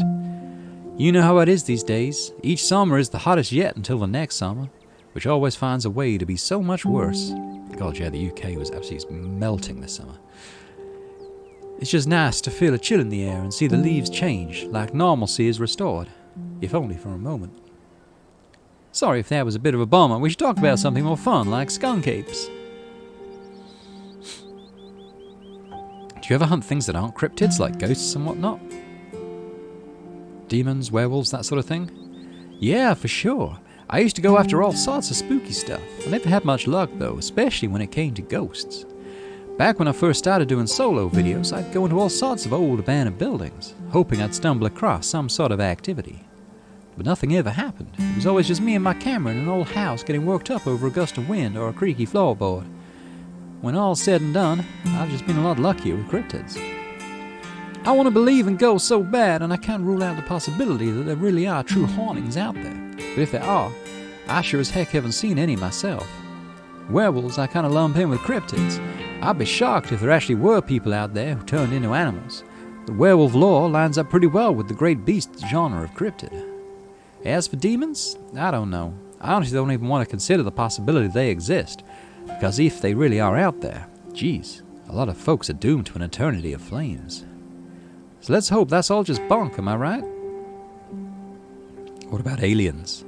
You know how it is these days. Each summer is the hottest yet until the next summer, which always finds a way to be so much worse. God, yeah, the UK was absolutely melting this summer. It's just nice to feel a chill in the air and see the leaves change, like normalcy is restored, if only for a moment. Sorry if that was a bit of a bummer. We should talk about something more fun, like skunk apes. Do you ever hunt things that aren't cryptids, like ghosts and whatnot? Demons, werewolves, that sort of thing? Yeah, for sure. I used to go after all sorts of spooky stuff. I never had much luck though, especially when it came to ghosts. Back when I first started doing solo videos, I'd go into all sorts of old abandoned buildings, hoping I'd stumble across some sort of activity. But nothing ever happened. It was always just me and my camera in an old house getting worked up over a gust of wind or a creaky floorboard. When all's said and done, I've just been a lot luckier with cryptids. I want to believe in ghosts so bad, and I can't rule out the possibility that there really are true hauntings out there. But if there are, I sure as heck haven't seen any myself. Werewolves I kind of lump in with cryptids. I'd be shocked if there actually were people out there who turned into animals. The werewolf lore lines up pretty well with the great beast genre of cryptid. As for demons, I don't know. I honestly don't even want to consider the possibility they exist. Because if they really are out there, geez, a lot of folks are doomed to an eternity of flames. So let's hope that's all just bunk, am I right? What about aliens?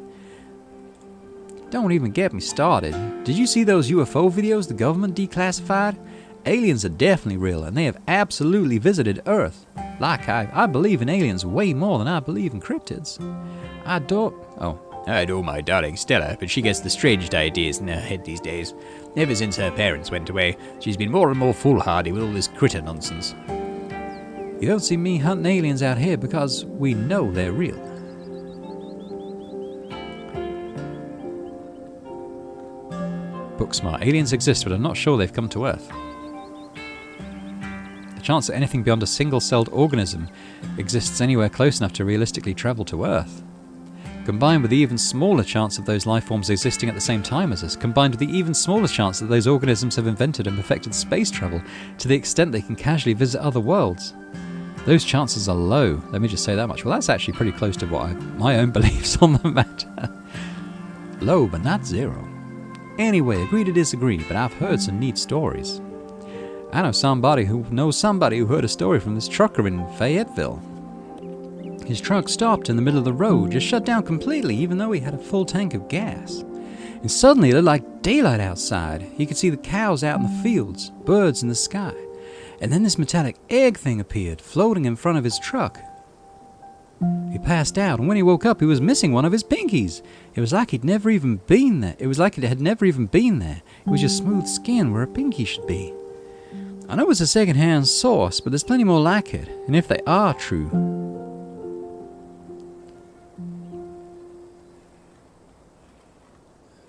Don't even get me started. Did you see those UFO videos the government declassified? Aliens are definitely real, and they have absolutely visited Earth. Like I believe in aliens way more than I believe in cryptids. I know my darling Stella, but she gets the strangest ideas in her head these days. Ever since her parents went away, she's been more and more foolhardy with all this critter nonsense. You don't see me hunting aliens out here because we know they're real. Booksmart. Aliens exist, but I'm not sure they've come to Earth. The chance that anything beyond a single-celled organism exists anywhere close enough to realistically travel to Earth, combined with the even smaller chance of those life forms existing at the same time as us, combined with the even smaller chance that those organisms have invented and perfected space travel to the extent they can casually visit other worlds. Those chances are low, let me just say that much. Well, that's actually pretty close to what my own beliefs on the matter. Low, but not zero. Anyway, agree to disagree, but I've heard some neat stories. I know somebody who knows somebody who heard a story from this trucker in Fayetteville. His truck stopped in the middle of the road, just shut down completely, even though he had a full tank of gas. And suddenly it looked like daylight outside. He could see the cows out in the fields, birds in the sky. And then this metallic egg thing appeared, floating in front of his truck. He passed out, and when he woke up, he was missing one of his pinkies. It was like he'd never even been there. It was like it had never even been there. It was just smooth skin where a pinky should be. I know it's a second-hand source, but there's plenty more like it, and if they are true...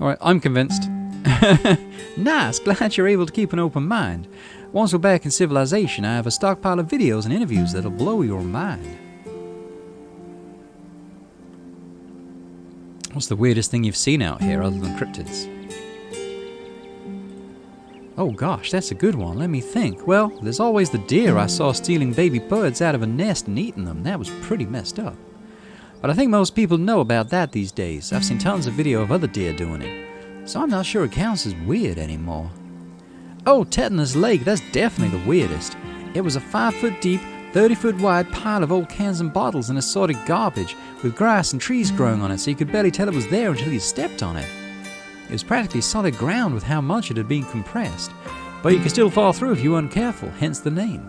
Alright, I'm convinced. Nice, glad you're able to keep an open mind. Once we're back in civilization, I have a stockpile of videos and interviews that'll blow your mind. What's the weirdest thing you've seen out here other than cryptids? Oh gosh, that's a good one. Let me think. Well, there's always the deer I saw stealing baby birds out of a nest and eating them. That was pretty messed up. But I think most people know about that these days. I've seen tons of video of other deer doing it. So I'm not sure it counts as weird anymore. Oh, Tetanus Lake, that's definitely the weirdest. It was a 5-foot deep, 30-foot wide pile of old cans and bottles and assorted garbage, with grass and trees growing on it so you could barely tell it was there until you stepped on it. It was practically solid ground with how much it had been compressed, but you could still fall through if you weren't careful, hence the name.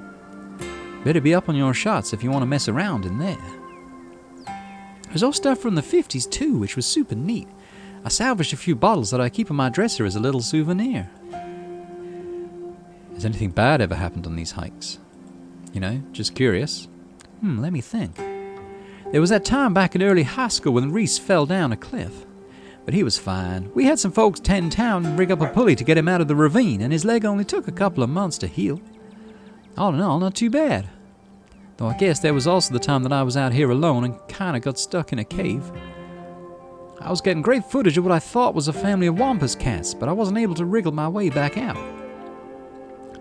Better be up on your shots if you want to mess around in there. There's all stuff from the 50s too, which was super neat. I salvaged a few bottles that I keep on my dresser as a little souvenir. Has anything bad ever happened on these hikes? You know, just curious. Let me think. There was that time back in early high school when Reese fell down a cliff. But he was fine. We had some folks in town and rig up a pulley to get him out of the ravine, and his leg only took a couple of months to heal. All in all, not too bad. Though I guess there was also the time that I was out here alone and kinda got stuck in a cave. I was getting great footage of what I thought was a family of wampus cats, but I wasn't able to wriggle my way back out.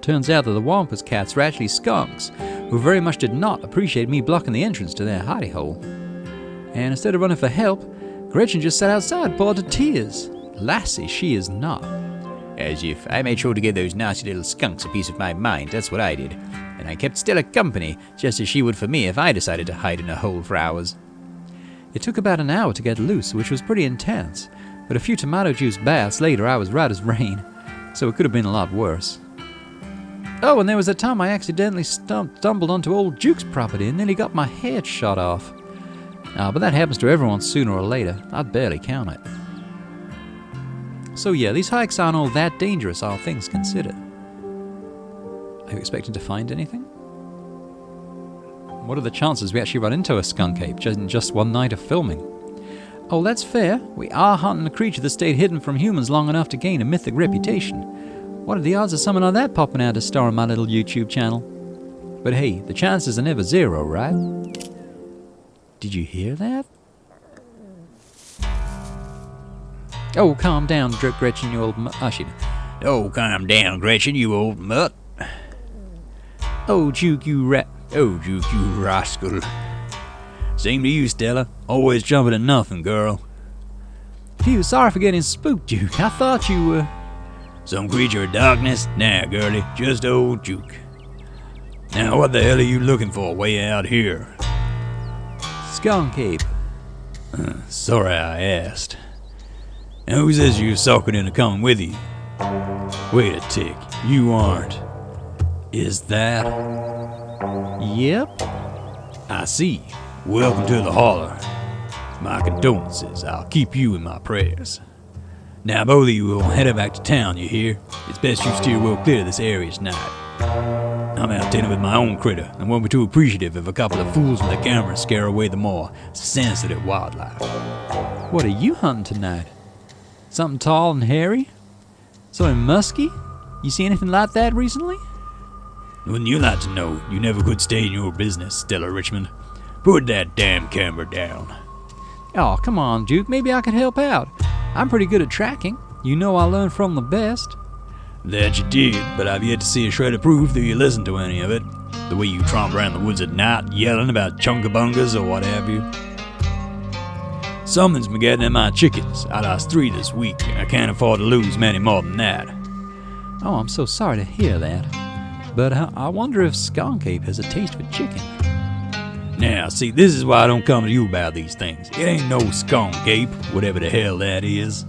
Turns out that the wampus cats were actually skunks, who very much did not appreciate me blocking the entrance to their hidey hole. And instead of running for help, Gretchen just sat outside, poured to tears. Lassie, she is not. As if I made sure to give those nasty little skunks a piece of my mind, that's what I did. And I kept Stella company, just as she would for me if I decided to hide in a hole for hours. It took about an hour to get loose, which was pretty intense, but a few tomato juice baths later I was right as rain, so it could have been a lot worse. Oh, and there was a time I accidentally stumbled onto old Duke's property and nearly got my head shot off. But that happens to everyone sooner or later. I'd barely count it. So yeah, these hikes aren't all that dangerous, all things considered. Are you expecting to find anything? What are the chances we actually run into a skunk ape in just one night of filming? Oh, that's fair. We are hunting a creature that stayed hidden from humans long enough to gain a mythic reputation. What are the odds of someone like that popping out to star on my little YouTube channel? But hey, the chances are never zero, right? Did you hear that? Oh, calm down, Gretchen, you old Oh, calm down, Gretchen, you old mutt. Oh, Duke, you Oh, Duke, you rascal. Same to you, Stella. Always jumping at nothing, girl. Phew, sorry for getting spooked, Duke. I thought you were... Some creature of darkness? Nah, girlie, just old Duke. Now, what the hell are you looking for way out here? Skunk ape. Sorry I asked. Now, who says you're sulking into coming with you? Wait a tick, you aren't. Is that? Yep. I see. Welcome to the holler. My condolences. I'll keep you in my prayers. Now, both of you will head back to town, you hear? It's best you steer well clear of this area tonight. I'm out dinner with my own critter, and won't be too appreciative if a couple of fools with a camera scare away the more sensitive wildlife. What are you hunting tonight? Something tall and hairy? Something musky? You see anything like that recently? Wouldn't you like to know? You never could stay in your business, Stella Richmond. Put that damn camera down. Oh, come on, Duke. Maybe I could help out. I'm pretty good at tracking. You know I learned from the best. That you did, but I've yet to see a shred of proof that you listened to any of it. The way you tromp around the woods at night, yelling about chunkabungas or what have you. Something's been getting at my chickens. I lost 3 this week, and I can't afford to lose many more than that. Oh, I'm so sorry to hear that. But I wonder if skunk ape has a taste for chicken. Now, see, this is why I don't come to you about these things. It ain't no skunk ape, whatever the hell that is.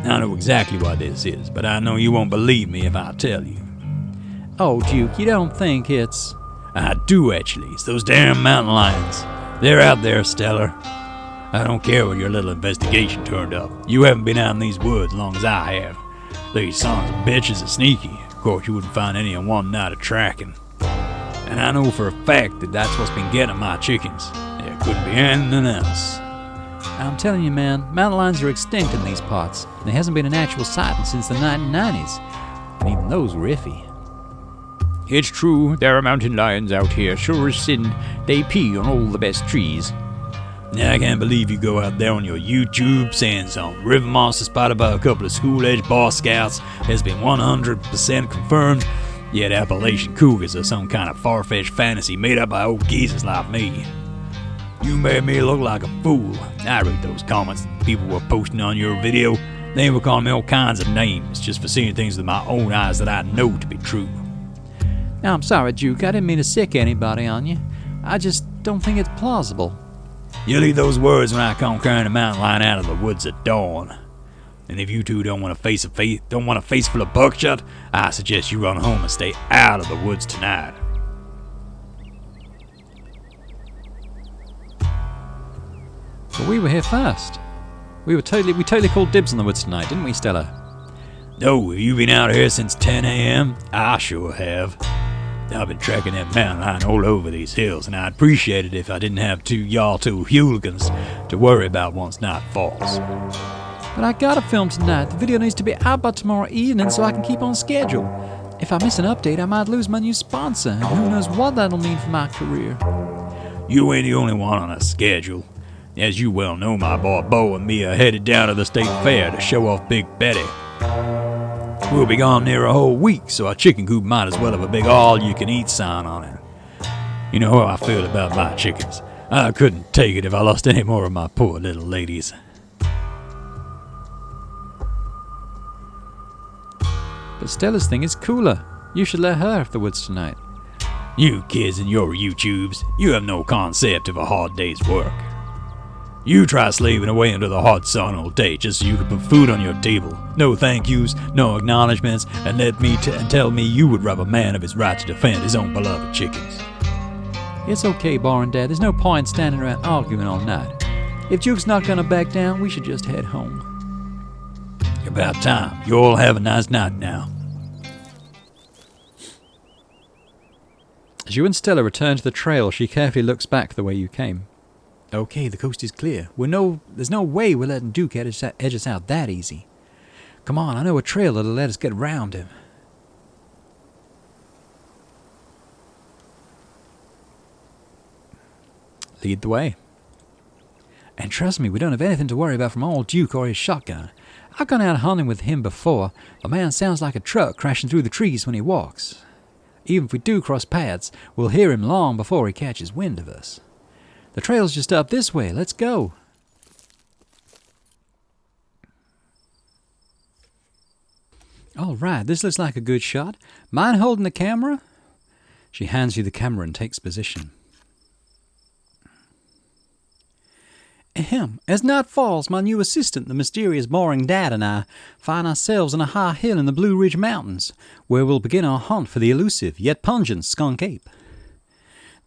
I know exactly what this is, but I know you won't believe me if I tell you. Oh, Duke, you don't think it's... I do, actually. It's those damn mountain lions. They're out there, Stellar. I don't care what your little investigation turned up. You haven't been out in these woods as long as I have. These sons of bitches are sneaky. Of course, you wouldn't find any in one night of tracking. And I know for a fact that that's what's been getting my chickens. There couldn't be anything else. I'm telling you, man, mountain lions are extinct in these parts. There hasn't been an actual sighting since the 1990s. And even those were iffy. It's true, there are mountain lions out here, sure as sin. They pee on all the best trees. Now, I can't believe you go out there on your YouTube saying some river monster spotted by a couple of school-age Boy Scouts has been 100% confirmed, yet Appalachian cougars are some kind of far-fetched fantasy made up by old geezers like me. You made me look like a fool. I read those comments that people were posting on your video. They were calling me all kinds of names just for seeing things with my own eyes that I know to be true. Now, I'm sorry, Duke, I didn't mean to sick anybody on you. I just don't think it's plausible. You leave those words when I come carrying a mountain lion out of the woods at dawn. And if you two don't want a face full of buckshot, I suggest you run home and stay out of the woods tonight. But we were here first. We totally called dibs on the woods tonight, didn't we, Stella? No, have you been out here since 10 a.m.? I sure have. I've been tracking that mountain lion all over these hills, and I'd appreciate it if I didn't have two hooligans to worry about once night falls. But I gotta film tonight. The video needs to be out by tomorrow evening so I can keep on schedule. If I miss an update, I might lose my new sponsor, and who knows what that'll mean for my career. You ain't the only one on a schedule. As you well know, my boy Bo and me are headed down to the state fair to show off Big Betty. We'll be gone near a whole week, so our chicken coop might as well have a big all-you-can-eat sign on it. You know how I feel about my chickens. I couldn't take it if I lost any more of my poor little ladies. But Stella's thing is cooler. You should let her have the woods tonight. You kids and your YouTubes, you have no concept of a hard day's work. You try slaving away under the hot sun all day just so you can put food on your table. No thank yous, no acknowledgments, and tell me you would rob a man of his right to defend his own beloved chickens. It's okay, Bar Dad. There's no point standing around arguing all night. If Duke's not gonna back down, we should just head home. About time. You all have a nice night now. As you and Stella return to the trail, she carefully looks back the way you came. Okay, the coast is clear. There's no way we're letting Duke edge us out that easy. Come on, I know a trail that'll let us get around him. Lead the way. And trust me, we don't have anything to worry about from old Duke or his shotgun. I've gone out hunting with him before. The man sounds like a truck crashing through the trees when he walks. Even if we do cross paths, we'll hear him long before he catches wind of us. The trail's just up this way. Let's go. All right, this looks like a good shot. Mind holding the camera? She hands you the camera and takes position. Ahem. As night falls, my new assistant, the mysterious boring dad, and I find ourselves on a high hill in the Blue Ridge Mountains, where we'll begin our hunt for the elusive yet pungent skunk ape.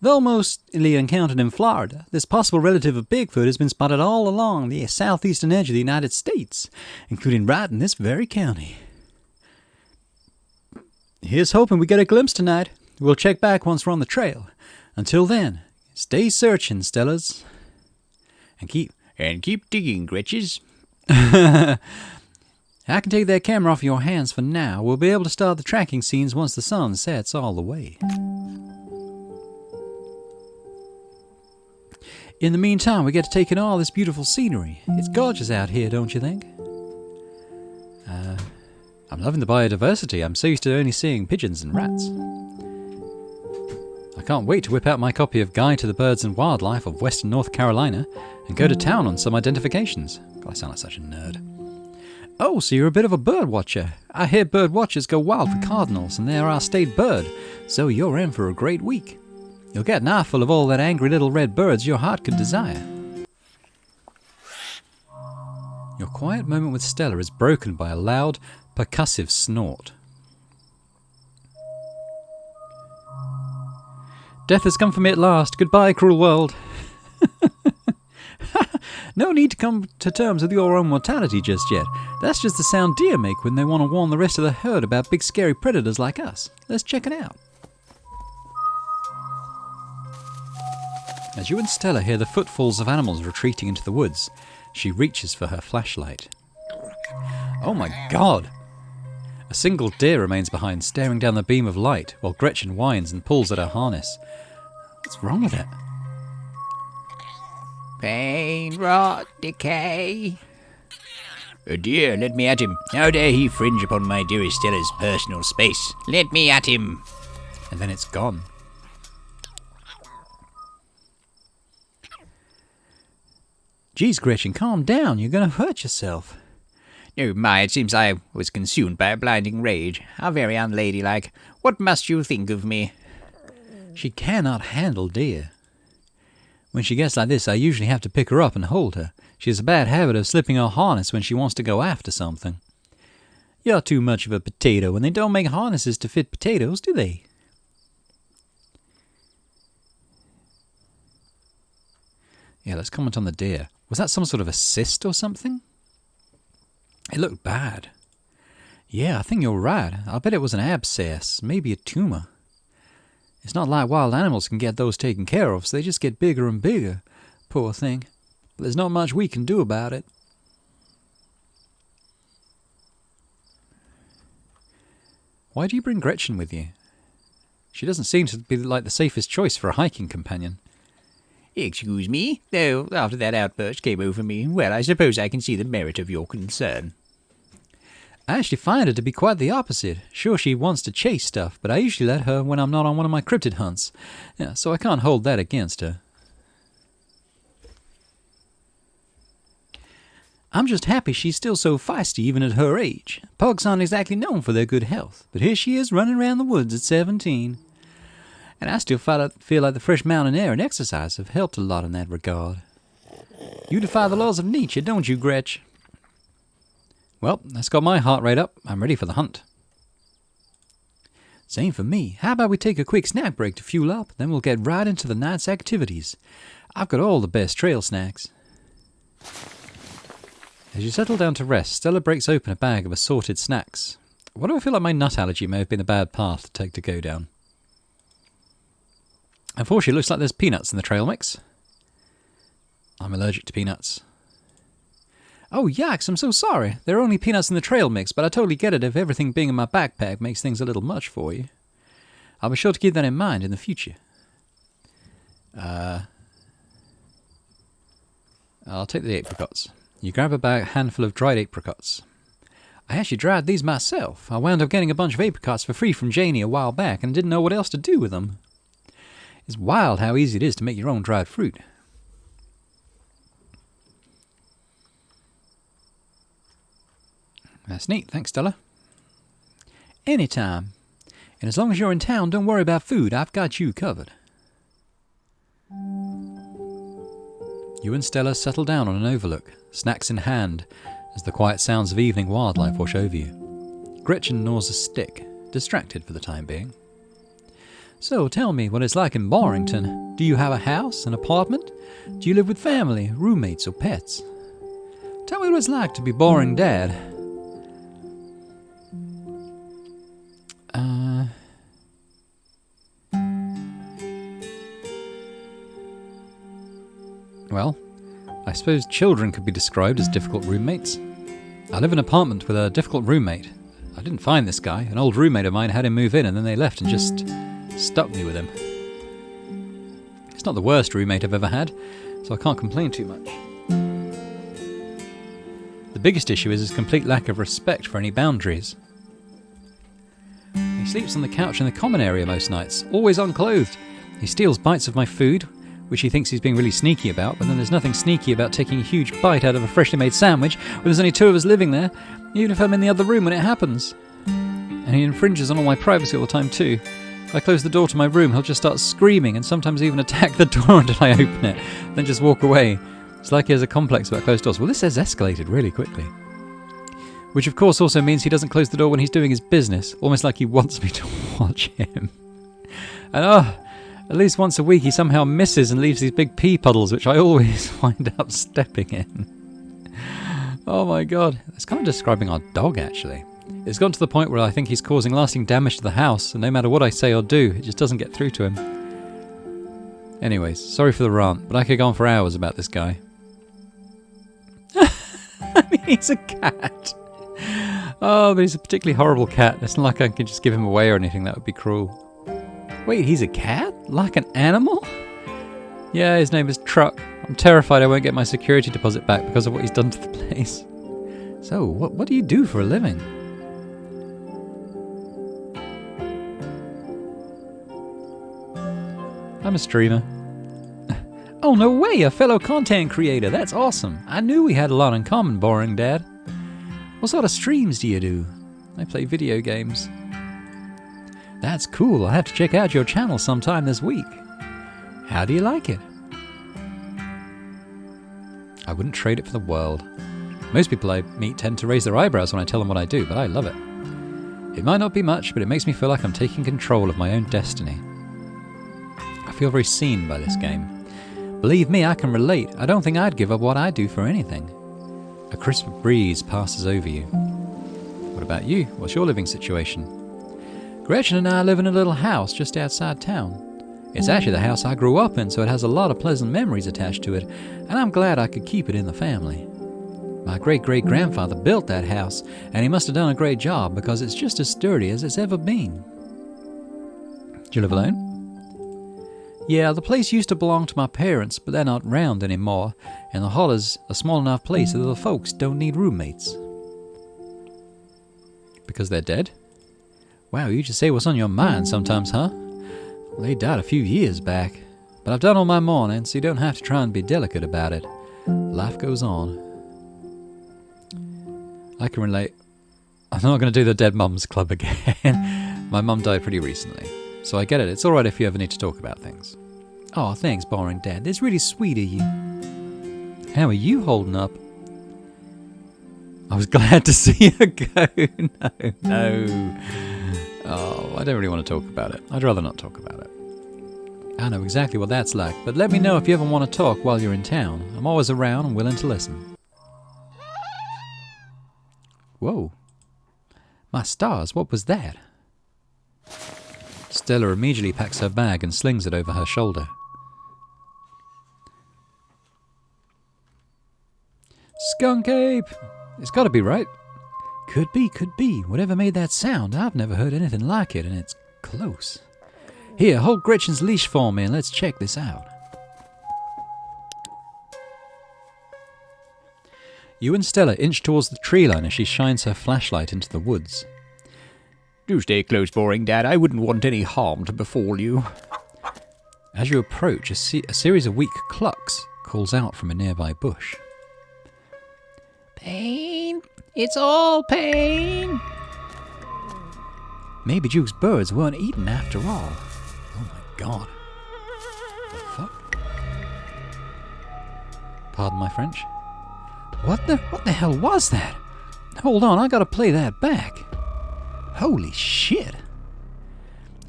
Though mostly encountered in Florida, this possible relative of Bigfoot has been spotted all along the southeastern edge of the United States, including right in this very county. Here's hoping we get a glimpse tonight. We'll check back once we're on the trail. Until then, stay searching, Stellas. And keep digging, Gretches. I can take that camera off your hands for now. We'll be able to start the tracking scenes once the sun sets all the way. In the meantime, we get to take in all this beautiful scenery. It's gorgeous out here, don't you think? I'm loving the biodiversity. I'm so used to only seeing pigeons and rats. I can't wait to whip out my copy of Guide to the Birds and Wildlife of Western North Carolina and go to town on some identifications. God, I sound like such a nerd. Oh, so you're a bit of a bird watcher. I hear bird watchers go wild for cardinals, and they're our state bird, so you're in for a great week. You'll get an eye full of all that angry little red birds your heart could desire. Your quiet moment with Stella is broken by a loud, percussive snort. Death has come for me at last. Goodbye, cruel world. No need to come to terms with your own mortality just yet. That's just the sound deer make when they want to warn the rest of the herd about big scary predators like us. Let's check it out. As you and Stella hear the footfalls of animals retreating into the woods, she reaches for her flashlight. Oh my god! A single deer remains behind, staring down the beam of light, while Gretchen whines and pulls at her harness. What's wrong with it? Pain, rot, decay. Oh dear, let me at him. How dare he fringe upon my dearest Stella's personal space? Let me at him. And then it's gone. Geez, Gretchen, calm down. You're going to hurt yourself. Oh my, it seems I was consumed by a blinding rage. How very unladylike. What must you think of me? She cannot handle deer. When she gets like this, I usually have to pick her up and hold her. She has a bad habit of slipping her harness when she wants to go after something. You're too much of a potato, and they don't make harnesses to fit potatoes, do they? Yeah, let's comment on the deer. Was that some sort of a cyst or something? It looked bad. Yeah, I think you're right. I'll bet it was an abscess, maybe a tumor. It's not like wild animals can get those taken care of, so they just get bigger and bigger. Poor thing. But there's not much we can do about it. Why do you bring Gretchen with you? She doesn't seem to be like the safest choice for a hiking companion. Excuse me, though after that outburst came over me, well, I suppose I can see the merit of your concern. I actually find her to be quite the opposite. Sure, she wants to chase stuff, but I usually let her when I'm not on one of my cryptid hunts. Yeah, so I can't hold that against her. I'm just happy she's still so feisty even at her age. Pugs aren't exactly known for their good health, but here she is running around the woods at 17. And I still feel like the fresh mountain air and exercise have helped a lot in that regard. You defy the laws of nature, don't you, Gretch? Well, that's got my heart rate up. I'm ready for the hunt. Same for me. How about we take a quick snack break to fuel up, then we'll get right into the night's activities. I've got all the best trail snacks. As you settle down to rest, Stella breaks open a bag of assorted snacks. Why do I feel like my nut allergy may have been a bad path to take to go down? Unfortunately, it looks like there's peanuts in the trail mix. I'm allergic to peanuts. Oh, yikes, I'm so sorry. There are only peanuts in the trail mix, but I totally get it if everything being in my backpack makes things a little much for you. I'll be sure to keep that in mind in the future. I'll take the apricots. You grab a handful of dried apricots. I actually dried these myself. I wound up getting a bunch of apricots for free from Janie a while back and didn't know what else to do with them. It's wild how easy it is to make your own dried fruit. That's neat. Thanks, Stella. Anytime. And as long as you're in town, don't worry about food. I've got you covered. You and Stella settle down on an overlook, snacks in hand, as the quiet sounds of evening wildlife wash over you. Gretchen gnaws a stick, distracted for the time being. So tell me what it's like in Barrington. Do you have a house, an apartment? Do you live with family, roommates, or pets? Tell me what it's like to be boring dad. Well, I suppose children could be described as difficult roommates. I live in an apartment with a difficult roommate. I didn't find this guy. An old roommate of mine had him move in and then they left and just stuck me with him. It's not the worst roommate I've ever had, so I can't complain too much. The biggest issue is his complete lack of respect for any boundaries. He sleeps on the couch in the common area most nights, always unclothed. He steals bites of my food, which he thinks he's being really sneaky about, but then there's nothing sneaky about taking a huge bite out of a freshly made sandwich when there's only two of us living there, even if I'm in the other room when it happens. And he infringes on all my privacy all the time too. If I close the door to my room, he'll just start screaming and sometimes even attack the door until I open it, then just walk away. It's like he has a complex about closed doors. Well, this has escalated really quickly. Which of course also means he doesn't close the door when he's doing his business, almost like he wants me to watch him. And At least once a week he somehow misses and leaves these big pee puddles, which I always wind up stepping in. Oh my god. It's kind of describing our dog, actually. It's gone to the point where I think he's causing lasting damage to the house, and no matter what I say or do, it just doesn't get through to him. Anyways, sorry for the rant, but I could go on for hours about this guy. I mean, he's a cat. Oh, but he's a particularly horrible cat. It's not like I can just give him away or anything. That would be cruel. Wait, he's a cat? Like an animal? Yeah, his name is Truck. I'm terrified I won't get my security deposit back because of what he's done to the place. So, what do you do for a living? I'm a streamer. Oh, no way! A fellow content creator! That's awesome! I knew we had a lot in common, Boring Dad. What sort of streams do you do? I play video games. That's cool. I'll have to check out your channel sometime this week. How do you like it? I wouldn't trade it for the world. Most people I meet tend to raise their eyebrows when I tell them what I do, but I love it. It might not be much, but it makes me feel like I'm taking control of my own destiny. I feel very seen by this game. Believe me, I can relate. I don't think I'd give up what I do for anything. A crisp breeze passes over you. What about you? What's your living situation? Gretchen and I live in a little house just outside town. It's actually the house I grew up in, so it has a lot of pleasant memories attached to it, and I'm glad I could keep it in the family. My great-great-grandfather built that house, and he must have done a great job because it's just as sturdy as it's ever been. Do you live alone? Yeah, the place used to belong to my parents, but they're not round anymore, and the hollow's a small enough place that the folks don't need roommates. Because they're dead? Wow, you just say what's on your mind sometimes, huh? Well, they died a few years back, but I've done all my mourning, so you don't have to try and be delicate about it. Life goes on. I can relate. I'm not going to do the Dead Mums Club again. My mum died pretty recently, so I get it. It's alright if you ever need to talk about things. Oh, thanks, Boring Dad. That's really sweet of you. How are you holding up? I was glad to see her go. No. Oh, I don't really want to talk about it. I'd rather not talk about it. I know exactly what that's like, but let me know if you ever want to talk while you're in town. I'm always around and willing to listen. Whoa. My stars, what was that? Stella immediately packs her bag and slings it over her shoulder. Skunk ape! It's gotta be right. Could be. Whatever made that sound, I've never heard anything like it, and it's close. Here, hold Gretchen's leash for me and let's check this out. You and Stella inch towards the tree line as she shines her flashlight into the woods. Do stay close, Boring Dad. I wouldn't want any harm to befall you. As you approach, a series of weak clucks calls out from a nearby bush. Pain. It's all pain. Maybe Duke's birds weren't eaten after all. Oh my god. The fuck? Pardon my French? What the hell was that? Hold on, I gotta play that back. Holy shit.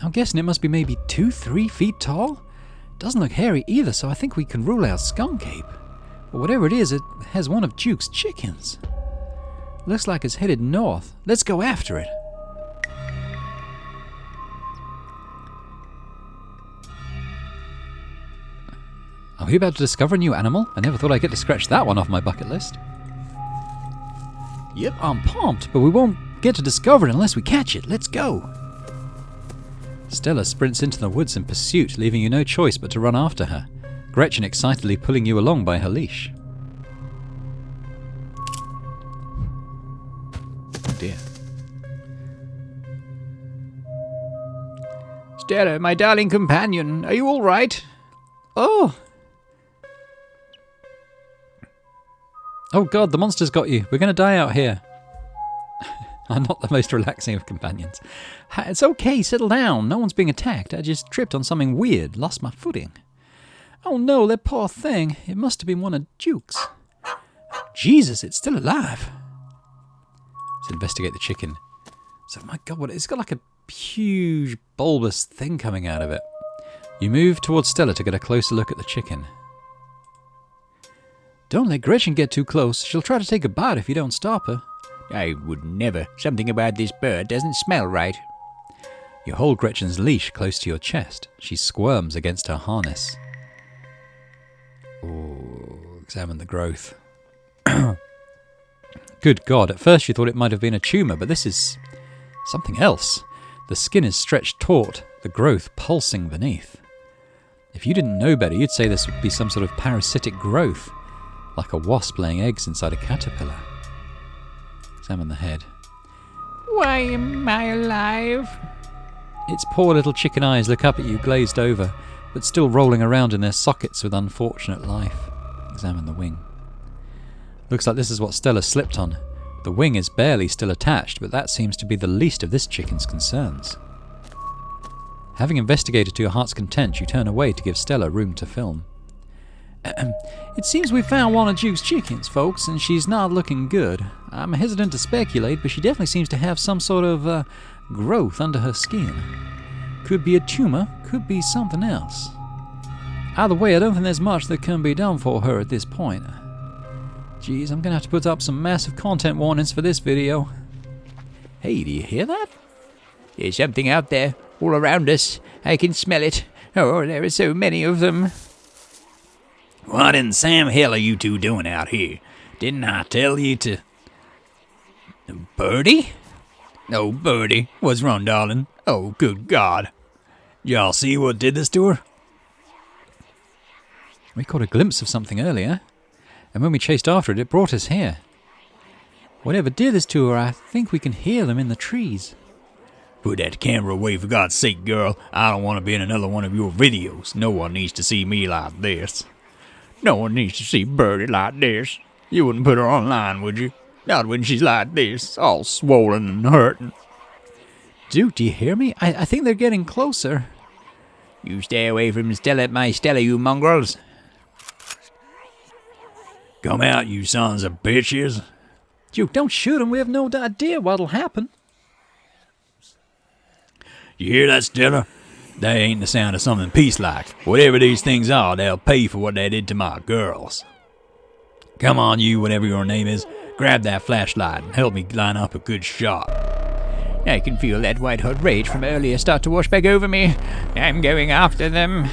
I'm guessing it must be maybe 2-3 feet tall. Doesn't look hairy either, so I think we can rule out skunk ape. But whatever it is, it has one of Duke's chickens. Looks like it's headed north. Let's go after it. Are we about to discover a new animal? I never thought I'd get to scratch that one off my bucket list. Yep, I'm pumped, but we won't get to discover it unless we catch it. Let's go. Stella sprints into the woods in pursuit, leaving you no choice but to run after her, Gretchen excitedly pulling you along by her leash. Oh dear. Stella, my darling companion, are you all right? Oh god, the monster's got you. We're going to die out here. I'm not the most relaxing of companions. It's okay, settle down. No one's being attacked. I just tripped on something weird, lost my footing. Oh no, that poor thing. It must have been one of Duke's. Jesus, it's still alive. Let's investigate the chicken. So, my god, it's got like a huge bulbous thing coming out of it. You move towards Stella to get a closer look at the chicken. Don't let Gretchen get too close. She'll try to take a bite if you don't stop her. I would never. Something about this bird doesn't smell right. You hold Gretchen's leash close to your chest. She squirms against her harness. Ooh, examine the growth. Good God, at first you thought it might have been a tumour, but this is something else. The skin is stretched taut, the growth pulsing beneath. If you didn't know better, you'd say this would be some sort of parasitic growth, like a wasp laying eggs inside a caterpillar. Examine the head. Why am I alive? Its poor little chicken eyes look up at you, glazed over, but still rolling around in their sockets with unfortunate life. Examine the wing. Looks like this is what Stella slipped on. The wing is barely still attached, but that seems to be the least of this chicken's concerns. Having investigated to your heart's content, you turn away to give Stella room to film. It seems we found one of Duke's chickens, folks, and she's not looking good. I'm hesitant to speculate, but she definitely seems to have some sort of growth under her skin. Could be a tumour, could be something else. Either way, I don't think there's much that can be done for her at this point. Geez, I'm going to have to put up some massive content warnings for this video. Hey, do you hear that? There's something out there, all around us. I can smell it. Oh, there are so many of them. What in Sam hell are you two doing out here? Didn't I tell you to... Birdie? No, Birdie. What's wrong, darling? Oh, good God. Y'all see what did this to her? We caught a glimpse of something earlier, and when we chased after it, it brought us here. Whatever did this to her, I think we can hear them in the trees. Put that camera away, for God's sake, girl. I don't want to be in another one of your videos. No one needs to see me like this. No one needs to see Birdie like this. You wouldn't put her online, would you? Not when she's like this, all swollen and hurting. Dude, do you hear me? I think they're getting closer. You stay away from Stella, my Stella, you mongrels. Come out, you sons of bitches. Duke, don't shoot him. We have no idea what'll happen. You hear that, Stella? That ain't the sound of something peace-like. Whatever these things are, they'll pay for what they did to my girls. Come on, you, whatever your name is. Grab that flashlight and help me line up a good shot. I can feel that white-hot rage from earlier start to wash back over me. I'm going after them.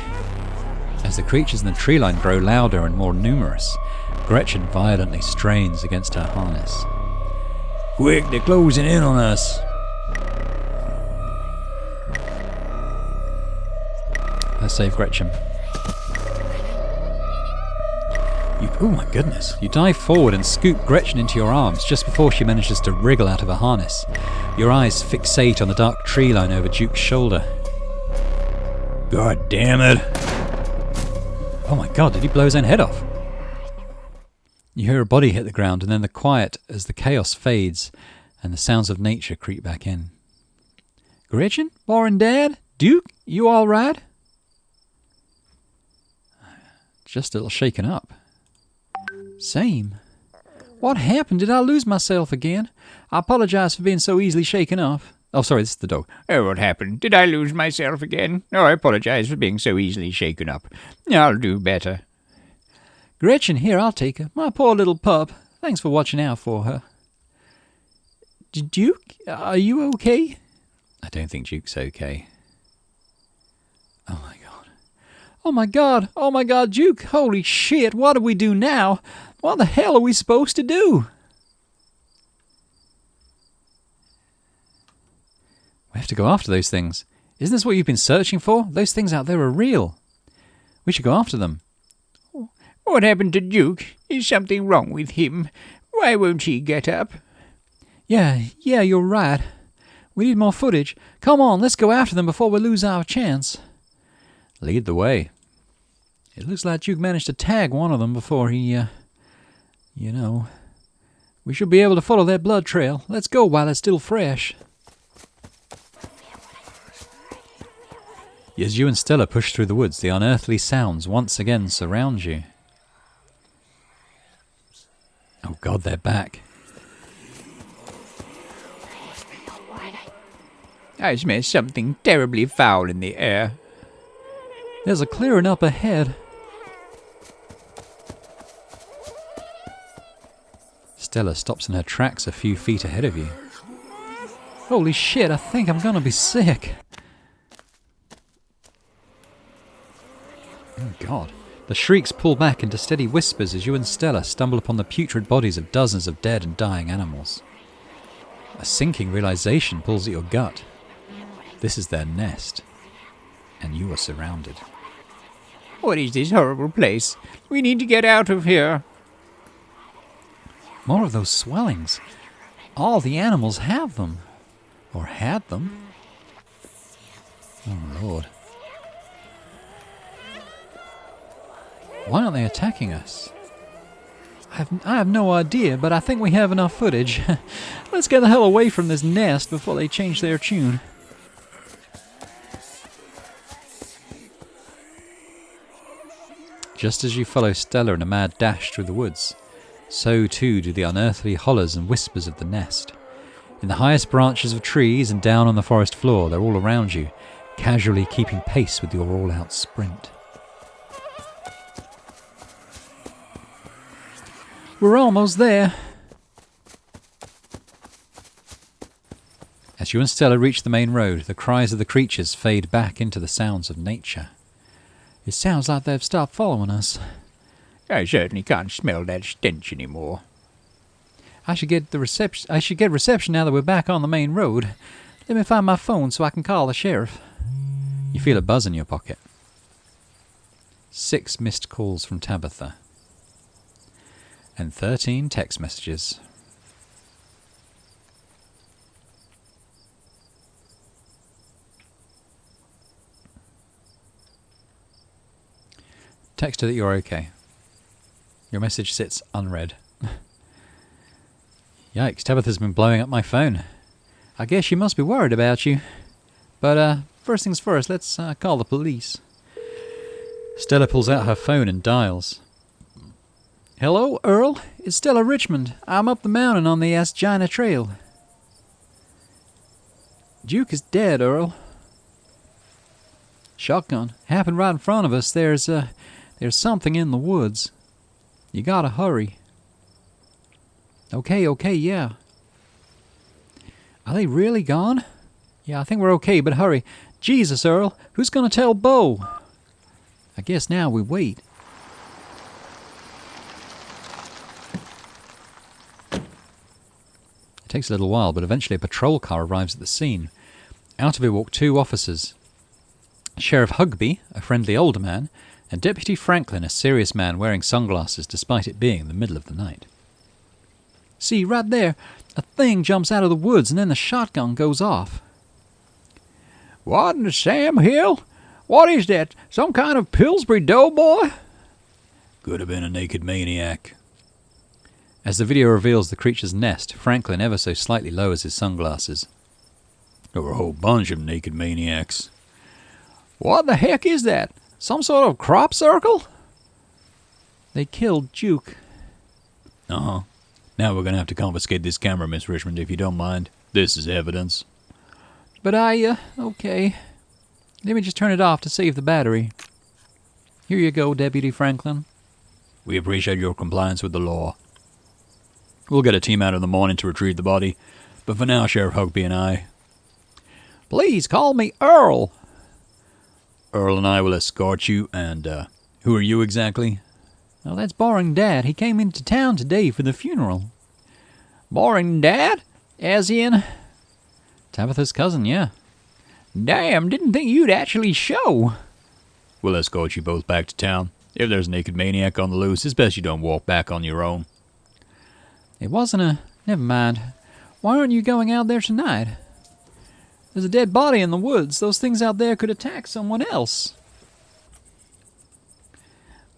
As the creatures in the tree line grow louder and more numerous, Gretchen violently strains against her harness. Quick, they're closing in on us. Let's save Gretchen. Oh my goodness. You dive forward and scoop Gretchen into your arms just before she manages to wriggle out of her harness. Your eyes fixate on the dark tree line over Duke's shoulder. God damn it. Oh my God, did he blow his own head off? You hear a body hit the ground and then the quiet as the chaos fades and the sounds of nature creep back in. Gretchen? Warren Dad? Duke? You all right? Just a little shaken up. Same. What happened? Did I lose myself again? I apologize for being so easily shaken up. Oh, sorry, this is the dog. Oh, what happened? Did I lose myself again? Oh, I apologize for being so easily shaken up. I'll do better. Gretchen, here, I'll take her. My poor little pup. Thanks for watching out for her. Duke, are you okay? I don't think Duke's okay. Oh my God. Oh my God. Oh my God, Duke. Holy shit, what do we do now? What the hell are we supposed to do? We have to go after those things. Isn't this what you've been searching for? Those things out there are real. We should go after them. What happened to Duke? Is something wrong with him? Why won't he get up? Yeah, you're right. We need more footage. Come on, let's go after them before we lose our chance. Lead the way. It looks like Duke managed to tag one of them before he, We should be able to follow their blood trail. Let's go while it's still fresh. As you and Stella push through the woods, the unearthly sounds once again surround you. Oh God, they're back. I smell something terribly foul in the air. There's a clearing up ahead. Stella stops in her tracks a few feet ahead of you. Holy shit, I think I'm gonna be sick. Oh god. The shrieks pull back into steady whispers as you and Stella stumble upon the putrid bodies of dozens of dead and dying animals. A sinking realization pulls at your gut. This is their nest, and you are surrounded. What is this horrible place? We need to get out of here. More of those swellings. All the animals have them. Or had them. Oh Lord. Why aren't they attacking us? I have no idea, but I think we have enough footage. Let's get the hell away from this nest before they change their tune. Just as you follow Stella in a mad dash through the woods, so too do the unearthly hollers and whispers of the nest. In the highest branches of trees and down on the forest floor, they're all around you, casually keeping pace with your all-out sprint. We're almost there. As you and Stella reach the main road, the cries of the creatures fade back into the sounds of nature. It sounds like they've stopped following us. I certainly can't smell that stench anymore. I should get reception now that we're back on the main road. Let me find my phone so I can call the sheriff. You feel a buzz in your pocket. 6 missed calls from Tabitha. And 13 text messages. Text her that you're okay. Your message sits unread. Yikes, Tabitha's been blowing up my phone. I guess she must be worried about you. But first things first, let's call the police. Stella pulls out her phone and dials. Hello, Earl? It's Stella Richmond. I'm up the mountain on the Asgina Trail. Duke is dead, Earl. Shotgun. Happened right in front of us. There's something in the woods. You gotta hurry. Okay, yeah. Are they really gone? Yeah, I think we're okay, but hurry. Jesus, Earl, who's gonna tell Bo? I guess now we wait. It takes a little while, but eventually a patrol car arrives at the scene. Out of it walk 2 officers. Sheriff Hugby, a friendly older man, and Deputy Franklin, a serious man wearing sunglasses despite it being the middle of the night. See, right there, a thing jumps out of the woods and then the shotgun goes off. What in the Sam Hill? What is that? Some kind of Pillsbury Doughboy? Could have been a naked maniac. As the video reveals the creature's nest, Franklin ever so slightly lowers his sunglasses. There were a whole bunch of naked maniacs. What the heck is that? Some sort of crop circle? They killed Duke. Uh-huh. Now we're going to have to confiscate this camera, Miss Richmond, if you don't mind. This is evidence. But okay. Let me just turn it off to save the battery. Here you go, Deputy Franklin. We appreciate your compliance with the law. We'll get a team out in the morning to retrieve the body, but for now, Sheriff Hugby and I... Please call me Earl. Earl and I will escort you, and, who are you exactly? Oh, that's Boring Dad. He came into town today for the funeral. Boring Dad? As in? Tabitha's cousin, yeah. Damn, didn't think you'd actually show. We'll escort you both back to town. If there's a naked maniac on the loose, it's best you don't walk back on your own. It wasn't a... Never mind. Why aren't you going out there tonight? There's a dead body in the woods. Those things out there could attack someone else.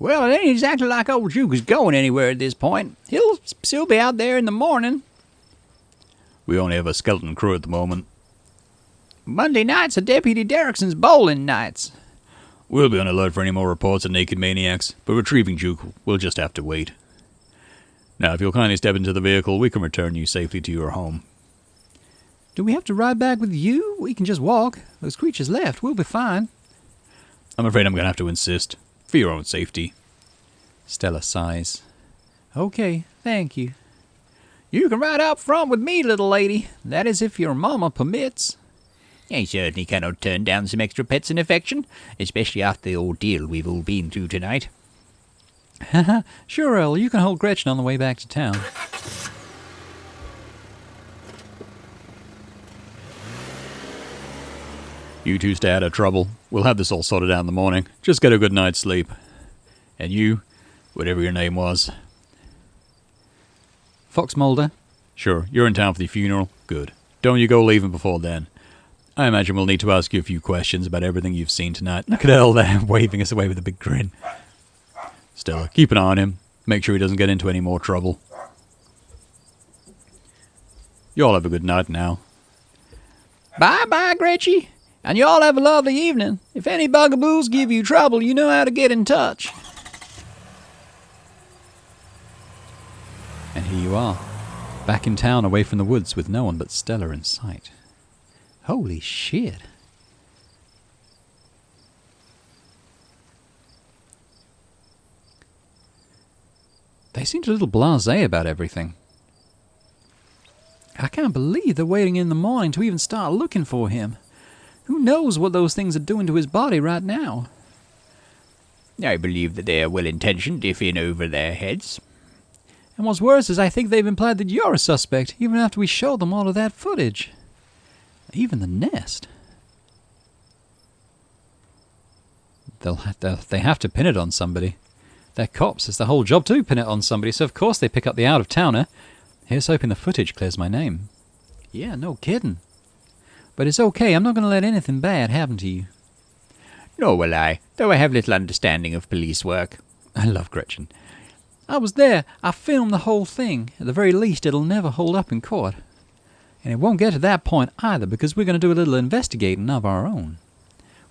Well, it ain't exactly like old Duke is going anywhere at this point. He'll still be out there in the morning. We only have a skeleton crew at the moment. Monday nights are Deputy Derrickson's bowling nights. We'll be on alert for any more reports of naked maniacs, but retrieving Duke, we'll just have to wait. Now, if you'll kindly step into the vehicle, we can return you safely to your home. Do we have to ride back with you? We can just walk. Those creatures left. We'll be fine. I'm afraid I'm going to have to insist. For your own safety. Stella sighs. Okay, thank you. You can ride out front with me, little lady. That is if your mama permits. I certainly cannot turn down some extra pets and affection, especially after the ordeal we've all been through tonight. Haha, sure, Earl, you can hold Gretchen on the way back to town. You two stay out of trouble. We'll have this all sorted out in the morning. Just get a good night's sleep. And you, whatever your name was. Fox Mulder? Sure, you're in town for the funeral? Good. Don't you go leaving before then. I imagine we'll need to ask you a few questions about everything you've seen tonight. Look at Earl there, waving us away with a big grin. Stella, keep an eye on him. Make sure he doesn't get into any more trouble. You all have a good night now. Bye-bye, Gretchy. And you all have a lovely evening. If any bugaboos give you trouble, you know how to get in touch. And here you are, back in town away from the woods with no one but Stella in sight. Holy shit. They seemed a little blasé about everything. I can't believe they're waiting in the morning to even start looking for him. Who knows what those things are doing to his body right now? I believe that they are well-intentioned, if in over their heads. And what's worse is I think they've implied that you're a suspect, even after we showed them all of that footage. Even the nest. They have to pin it on somebody. They're cops. It's the whole job to pin it on somebody, so of course they pick up the out-of-towner. Here's hoping the footage clears my name. Yeah, no kidding. But it's okay, I'm not going to let anything bad happen to you. Nor will I, though I have little understanding of police work. I love Gretchen. I was there. I filmed the whole thing. At the very least, it'll never hold up in court. And it won't get to that point either, because we're going to do a little investigating of our own.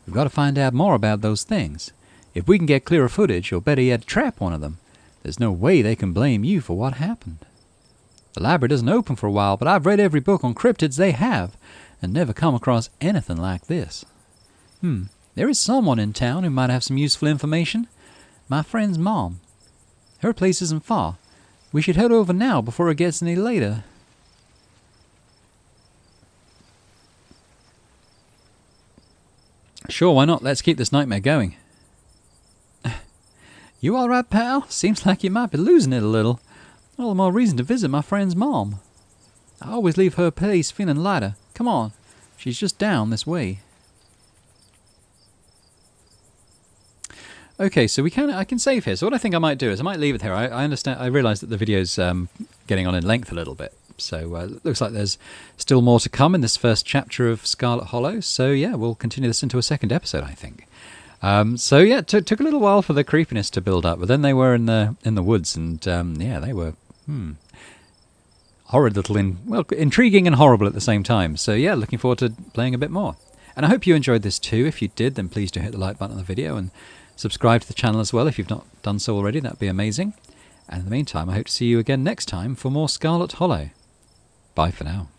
We've got to find out more about those things. If we can get clearer footage, or better yet, trap one of them, there's no way they can blame you for what happened. The library doesn't open for a while, but I've read every book on cryptids they have, and never come across anything like this. There is someone in town who might have some useful information. My friend's mom. Her place isn't far. We should head over now before it gets any later. Sure, why not? Let's keep this nightmare going. You all right, pal? Seems like you might be losing it a little. All the more reason to visit my friend's mom. I always leave her place feeling lighter. Come on, she's just down this way. Okay, so I can save here. So what I think I might do is I might leave it here. I understand. I realise that the video's getting on in length a little bit. So it looks like there's still more to come in this first chapter of Scarlet Hollow. So yeah, we'll continue this into a second episode, I think. So yeah, it took a little while for the creepiness to build up, but then they were in the woods, and yeah, they were horrid little, intriguing and horrible at the same time. So yeah, looking forward to playing a bit more. And I hope you enjoyed this too. If you did, then please do hit the like button on the video and subscribe to the channel as well if you've not done so already. That'd be amazing. And in the meantime, I hope to see you again next time for more Scarlet Hollow. Bye for now.